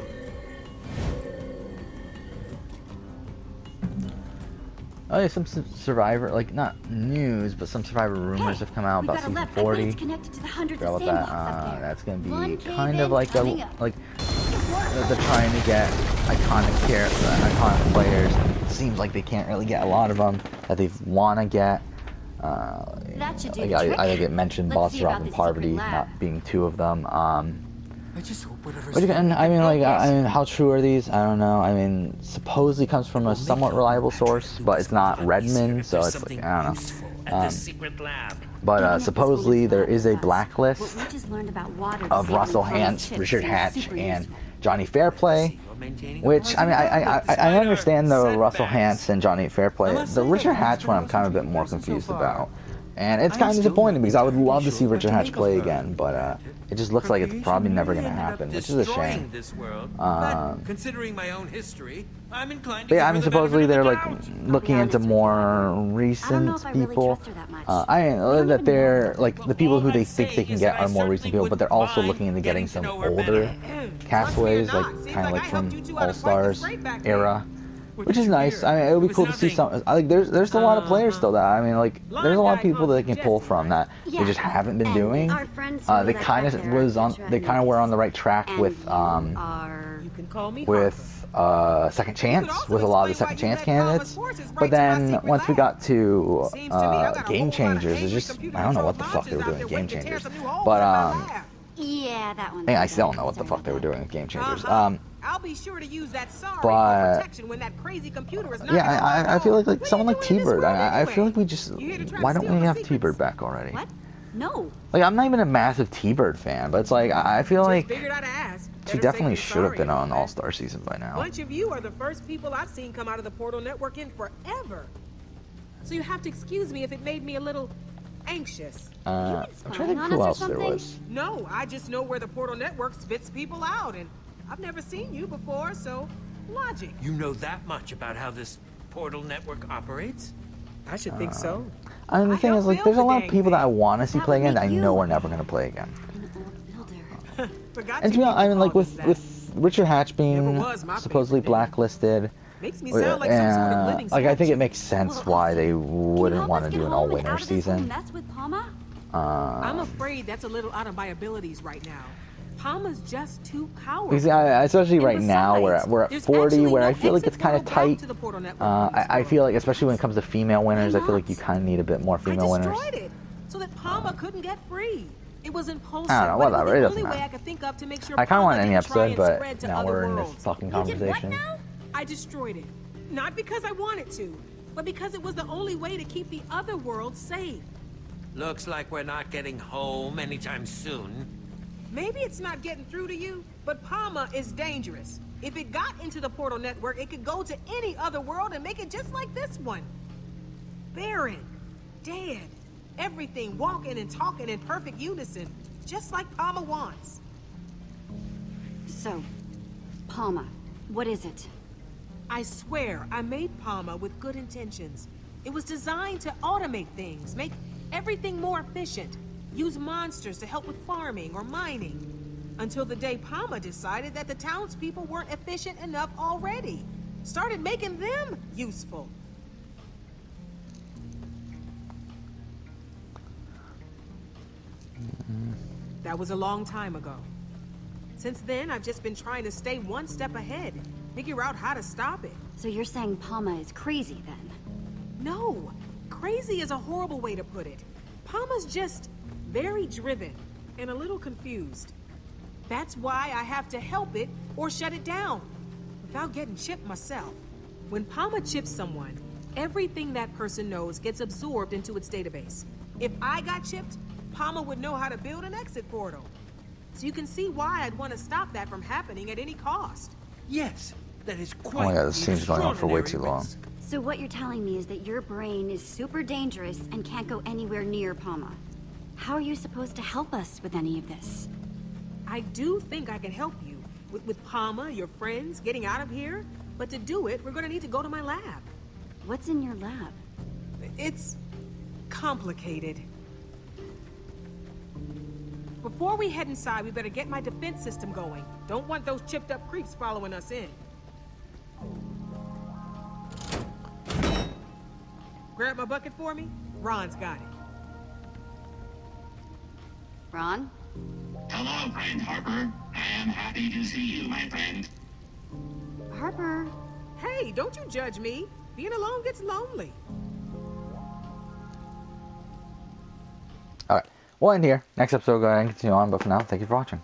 [SPEAKER 1] Oh yeah, some survivor, like not news, but some survivor rumors have come out
[SPEAKER 3] We've
[SPEAKER 1] about
[SPEAKER 3] got a
[SPEAKER 1] season
[SPEAKER 3] left. I bet
[SPEAKER 1] 40.
[SPEAKER 3] it's connected to the hundreds
[SPEAKER 1] Forgot
[SPEAKER 3] of
[SPEAKER 1] about that.
[SPEAKER 3] sandbox up there.
[SPEAKER 1] That's gonna be
[SPEAKER 3] One
[SPEAKER 1] kind
[SPEAKER 3] cave
[SPEAKER 1] of
[SPEAKER 3] in
[SPEAKER 1] like
[SPEAKER 3] coming up.
[SPEAKER 1] they're trying to get iconic players. Seems like they can't really get a lot of them that they want to get.
[SPEAKER 3] That should do
[SPEAKER 1] Like,
[SPEAKER 3] the trick.
[SPEAKER 1] I think it mentioned
[SPEAKER 3] Let's
[SPEAKER 1] Boss
[SPEAKER 3] see about
[SPEAKER 1] Rock and
[SPEAKER 3] this secret
[SPEAKER 1] Parvati
[SPEAKER 3] lab.
[SPEAKER 1] not being two of them.
[SPEAKER 4] I just hope whatever's
[SPEAKER 1] But again,
[SPEAKER 4] wrong
[SPEAKER 1] I mean,
[SPEAKER 4] can
[SPEAKER 1] like,
[SPEAKER 4] help us.
[SPEAKER 1] I mean, how true are these? I don't know. I mean, supposedly comes from a somewhat reliable source, but it's not Redmond, so it's like, I don't know.
[SPEAKER 4] At the secret lab.
[SPEAKER 1] But
[SPEAKER 3] Even if this
[SPEAKER 1] supposedly
[SPEAKER 3] wouldn't
[SPEAKER 1] there
[SPEAKER 3] happen
[SPEAKER 1] is a
[SPEAKER 3] with us,
[SPEAKER 1] blacklist
[SPEAKER 3] what we just learned about water
[SPEAKER 1] of
[SPEAKER 3] disabling
[SPEAKER 1] Russell
[SPEAKER 3] Palma's
[SPEAKER 1] Hance,
[SPEAKER 3] chips
[SPEAKER 1] Richard
[SPEAKER 3] seems
[SPEAKER 1] Hatch,
[SPEAKER 3] super
[SPEAKER 1] and
[SPEAKER 3] useful.
[SPEAKER 1] Johnny Fairplay.
[SPEAKER 4] You're maintaining
[SPEAKER 1] Which, I mean, I understand the Russell
[SPEAKER 4] setbacks.
[SPEAKER 1] Hance and Johnny Fairplay. The Richard Hatch one I'm kind of a bit more confused about. And it's kind of disappointing because I would love to see Richard Hatch play again, but it just looks like it's probably never going to happen, which is a shame.
[SPEAKER 4] This world.
[SPEAKER 1] Um,
[SPEAKER 4] But considering my own history, I'm inclined to
[SPEAKER 1] But yeah,
[SPEAKER 4] give
[SPEAKER 1] I
[SPEAKER 4] her
[SPEAKER 1] mean,
[SPEAKER 4] the benefit
[SPEAKER 1] supposedly
[SPEAKER 4] of the
[SPEAKER 1] they're like
[SPEAKER 4] doubt.
[SPEAKER 1] looking into more recent
[SPEAKER 3] if I really
[SPEAKER 1] people.
[SPEAKER 3] trust her that much.
[SPEAKER 1] I mean,
[SPEAKER 3] don't
[SPEAKER 1] that
[SPEAKER 3] even
[SPEAKER 1] they're
[SPEAKER 3] know.
[SPEAKER 1] like the people who
[SPEAKER 4] All
[SPEAKER 1] they
[SPEAKER 4] I'd
[SPEAKER 1] think
[SPEAKER 4] say
[SPEAKER 1] they can
[SPEAKER 4] is
[SPEAKER 1] get
[SPEAKER 4] that I
[SPEAKER 1] are more recent
[SPEAKER 4] certainly
[SPEAKER 1] people, but they're also
[SPEAKER 4] wouldn't
[SPEAKER 1] looking into getting
[SPEAKER 4] mind
[SPEAKER 1] some
[SPEAKER 4] getting to know her
[SPEAKER 1] older
[SPEAKER 4] better.
[SPEAKER 1] castaways, like
[SPEAKER 6] Seems
[SPEAKER 1] kind of
[SPEAKER 6] like
[SPEAKER 1] like
[SPEAKER 6] I
[SPEAKER 1] from
[SPEAKER 6] helped you two out
[SPEAKER 1] All
[SPEAKER 6] of quite the
[SPEAKER 1] Stars
[SPEAKER 6] scrape back there.
[SPEAKER 1] era.
[SPEAKER 4] What
[SPEAKER 1] Which
[SPEAKER 4] did
[SPEAKER 1] is
[SPEAKER 4] you
[SPEAKER 1] nice.
[SPEAKER 4] hear?
[SPEAKER 1] I mean, it would be
[SPEAKER 4] was
[SPEAKER 1] cool to see
[SPEAKER 4] nothing.
[SPEAKER 1] some. I like, there's a lot of players still that I mean, like, there's a lot of people that they can pull from that
[SPEAKER 3] Yeah,
[SPEAKER 1] they just haven't been
[SPEAKER 3] and
[SPEAKER 1] doing.
[SPEAKER 3] our friends
[SPEAKER 1] They
[SPEAKER 3] who
[SPEAKER 1] kind
[SPEAKER 3] left
[SPEAKER 1] of
[SPEAKER 3] back there
[SPEAKER 1] was
[SPEAKER 3] are
[SPEAKER 1] on.
[SPEAKER 3] Petra
[SPEAKER 1] They
[SPEAKER 3] and
[SPEAKER 1] kind of were on the right
[SPEAKER 3] Lucas.
[SPEAKER 1] track
[SPEAKER 3] And
[SPEAKER 1] with
[SPEAKER 3] you are...
[SPEAKER 6] You can call me
[SPEAKER 1] Second Chance,
[SPEAKER 6] also
[SPEAKER 1] with a lot of the
[SPEAKER 6] explain
[SPEAKER 1] Second
[SPEAKER 6] why you
[SPEAKER 1] Chance
[SPEAKER 6] led Palma's
[SPEAKER 1] candidates.
[SPEAKER 6] forces right
[SPEAKER 1] But
[SPEAKER 6] to my
[SPEAKER 1] then
[SPEAKER 6] secret
[SPEAKER 1] once we
[SPEAKER 6] lab.
[SPEAKER 1] got to
[SPEAKER 6] Seems to me I got a
[SPEAKER 1] Game
[SPEAKER 6] whole lot of
[SPEAKER 1] Changers, it's
[SPEAKER 6] angry
[SPEAKER 1] just
[SPEAKER 6] computer
[SPEAKER 1] I don't know what the
[SPEAKER 6] control
[SPEAKER 1] fuck they were
[SPEAKER 6] monsters
[SPEAKER 1] doing
[SPEAKER 6] out
[SPEAKER 1] with Game
[SPEAKER 6] there waiting to tear
[SPEAKER 1] Changers.
[SPEAKER 6] some new holes
[SPEAKER 1] But
[SPEAKER 6] in my lab.
[SPEAKER 3] Yeah, that one.
[SPEAKER 1] I still don't know what the fuck they were doing with Game Changers.
[SPEAKER 6] I'll be sure to use that sorry
[SPEAKER 1] but-
[SPEAKER 6] for protection when that crazy computer is not
[SPEAKER 1] Yeah, I feel like
[SPEAKER 6] What are
[SPEAKER 1] someone
[SPEAKER 6] you
[SPEAKER 1] like
[SPEAKER 6] doing in this
[SPEAKER 1] T-Bird.
[SPEAKER 6] world
[SPEAKER 1] I feel
[SPEAKER 6] anyway?
[SPEAKER 1] like we just
[SPEAKER 6] You here to try
[SPEAKER 1] why
[SPEAKER 6] to
[SPEAKER 1] don't
[SPEAKER 6] steal
[SPEAKER 1] we
[SPEAKER 6] our
[SPEAKER 1] have
[SPEAKER 6] secrets?
[SPEAKER 1] T-Bird back already?
[SPEAKER 3] What? No.
[SPEAKER 1] Like I'm not even a massive T-Bird fan, but it's like I feel
[SPEAKER 6] Just
[SPEAKER 1] like
[SPEAKER 6] figured I'd ask. Better
[SPEAKER 1] definitely
[SPEAKER 6] safe than
[SPEAKER 1] should have
[SPEAKER 6] sorry
[SPEAKER 1] been on
[SPEAKER 6] about that.
[SPEAKER 1] All-Star season by now.
[SPEAKER 6] Bunch of you are the first people I've seen come out of the Portal Network in forever. So you have to excuse me if it made me a little anxious.
[SPEAKER 1] I'm trying to think
[SPEAKER 3] on
[SPEAKER 1] who
[SPEAKER 3] us or
[SPEAKER 1] else there
[SPEAKER 3] something?
[SPEAKER 1] was.
[SPEAKER 6] No, I just know where the Portal Network spits people out, and I've never seen you before, so logic.
[SPEAKER 4] You know that much about how this portal network operates?
[SPEAKER 6] I should think so.
[SPEAKER 1] I mean, the
[SPEAKER 6] I
[SPEAKER 1] thing
[SPEAKER 6] helped
[SPEAKER 1] is, like,
[SPEAKER 6] build
[SPEAKER 1] there's a
[SPEAKER 6] the
[SPEAKER 1] lot of
[SPEAKER 6] dang
[SPEAKER 1] people that I
[SPEAKER 6] thing.
[SPEAKER 1] want to see
[SPEAKER 3] That
[SPEAKER 1] play
[SPEAKER 3] would
[SPEAKER 1] again that I
[SPEAKER 3] make
[SPEAKER 1] know
[SPEAKER 3] you-
[SPEAKER 1] are never going to play again.
[SPEAKER 3] An old builder.
[SPEAKER 6] Forgot
[SPEAKER 1] And to
[SPEAKER 6] you
[SPEAKER 1] be honest, I
[SPEAKER 6] people
[SPEAKER 1] mean, like,
[SPEAKER 6] called us that.
[SPEAKER 1] with Richard Hatch being
[SPEAKER 6] Never was my
[SPEAKER 1] supposedly
[SPEAKER 6] favorite thing.
[SPEAKER 1] blacklisted,
[SPEAKER 6] Makes me sound like some sort of living
[SPEAKER 1] like, I think
[SPEAKER 6] statue.
[SPEAKER 1] it makes sense
[SPEAKER 3] Well,
[SPEAKER 1] why they
[SPEAKER 3] Can you
[SPEAKER 1] wouldn't
[SPEAKER 3] help
[SPEAKER 1] want
[SPEAKER 3] us
[SPEAKER 1] to
[SPEAKER 3] get
[SPEAKER 1] do an
[SPEAKER 3] home and
[SPEAKER 1] all-winner
[SPEAKER 3] out of this whole
[SPEAKER 1] season.
[SPEAKER 3] mess with Palma?
[SPEAKER 6] I'm afraid that's a little out of my abilities right now. Palma's just too powerful.
[SPEAKER 1] Because especially
[SPEAKER 6] And
[SPEAKER 1] right now,
[SPEAKER 6] besides,
[SPEAKER 1] we're at
[SPEAKER 6] there's
[SPEAKER 1] 40,
[SPEAKER 6] actually
[SPEAKER 1] where
[SPEAKER 6] no
[SPEAKER 1] I feel like
[SPEAKER 6] exit
[SPEAKER 1] it's kind of
[SPEAKER 6] portal back
[SPEAKER 1] tight.
[SPEAKER 6] to the Portal Network from this
[SPEAKER 1] I feel
[SPEAKER 6] world.
[SPEAKER 1] like, especially when it comes to female winners, I feel like you
[SPEAKER 3] not?
[SPEAKER 1] kind of need a bit more
[SPEAKER 6] I
[SPEAKER 1] female winners.
[SPEAKER 6] destroyed it so that Palma couldn't get free. It was impulsive.
[SPEAKER 1] I don't know,
[SPEAKER 6] but
[SPEAKER 1] whatever,
[SPEAKER 6] it
[SPEAKER 1] it
[SPEAKER 6] was the
[SPEAKER 1] doesn't
[SPEAKER 6] only way
[SPEAKER 1] matter.
[SPEAKER 6] I could think of to make sure
[SPEAKER 1] I kind of want
[SPEAKER 6] Palma
[SPEAKER 1] any
[SPEAKER 6] didn't try
[SPEAKER 1] episode,
[SPEAKER 6] and
[SPEAKER 1] but
[SPEAKER 6] spread to
[SPEAKER 1] now
[SPEAKER 6] other
[SPEAKER 1] we're in this
[SPEAKER 6] worlds.
[SPEAKER 1] fucking
[SPEAKER 3] You did what
[SPEAKER 1] conversation.
[SPEAKER 3] now?
[SPEAKER 6] I destroyed it. Not because I wanted to, but because it was the only way to keep the other worlds safe.
[SPEAKER 4] Looks like we're not getting home anytime soon.
[SPEAKER 6] Maybe it's not getting through to you, but Palma is dangerous. If it got into the Portal Network, it could go to any other world and make it just like this one. Barren, dead, everything walking and talking in perfect unison, just like Palma wants.
[SPEAKER 3] So, Palma, what is it?
[SPEAKER 6] I swear, I made Palma with good intentions. It was designed to automate things, make everything more efficient, use monsters to help with farming or mining. Until the day Palma decided that the townspeople weren't efficient enough already. Started making them useful. That was a long time ago. Since then, I've just been trying to stay one step ahead, figure out how to stop it.
[SPEAKER 3] So you're saying Palma is crazy then?
[SPEAKER 6] No, crazy is a horrible way to put it. Palma's just very driven and a little confused. That's why I have to help it or shut it down, without getting chipped myself. When Palma chips someone, everything that person knows gets absorbed into its database. If I got chipped, Palma would know how to build an exit portal. So you can see why I'd want to stop that from happening at any cost.
[SPEAKER 4] Yes, that is
[SPEAKER 1] Oh
[SPEAKER 4] quite
[SPEAKER 1] my god, this scene's going on for way too
[SPEAKER 4] extraordinary
[SPEAKER 1] long.
[SPEAKER 4] risk.
[SPEAKER 3] So what you're telling me is that your brain is super dangerous and can't go anywhere near Palma. How are you supposed to help us with any of this?
[SPEAKER 6] I do think I can help you with Palma, your friends, getting out of here. But to do it, we're gonna need to go to my lab.
[SPEAKER 3] What's in your lab?
[SPEAKER 6] It's complicated. Before we head inside, we better get my defense system going. Don't want those chipped up creeps following us in. Grab my bucket for me? Ron's got it.
[SPEAKER 3] Ron?
[SPEAKER 7] Hello, friend Harper. I am happy to see you, my friend.
[SPEAKER 3] Harper?
[SPEAKER 6] Hey, don't you judge me. Being alone gets lonely.
[SPEAKER 1] Alright, we'll end here. Next episode, we'll go ahead and continue on, but for now, thank you for watching.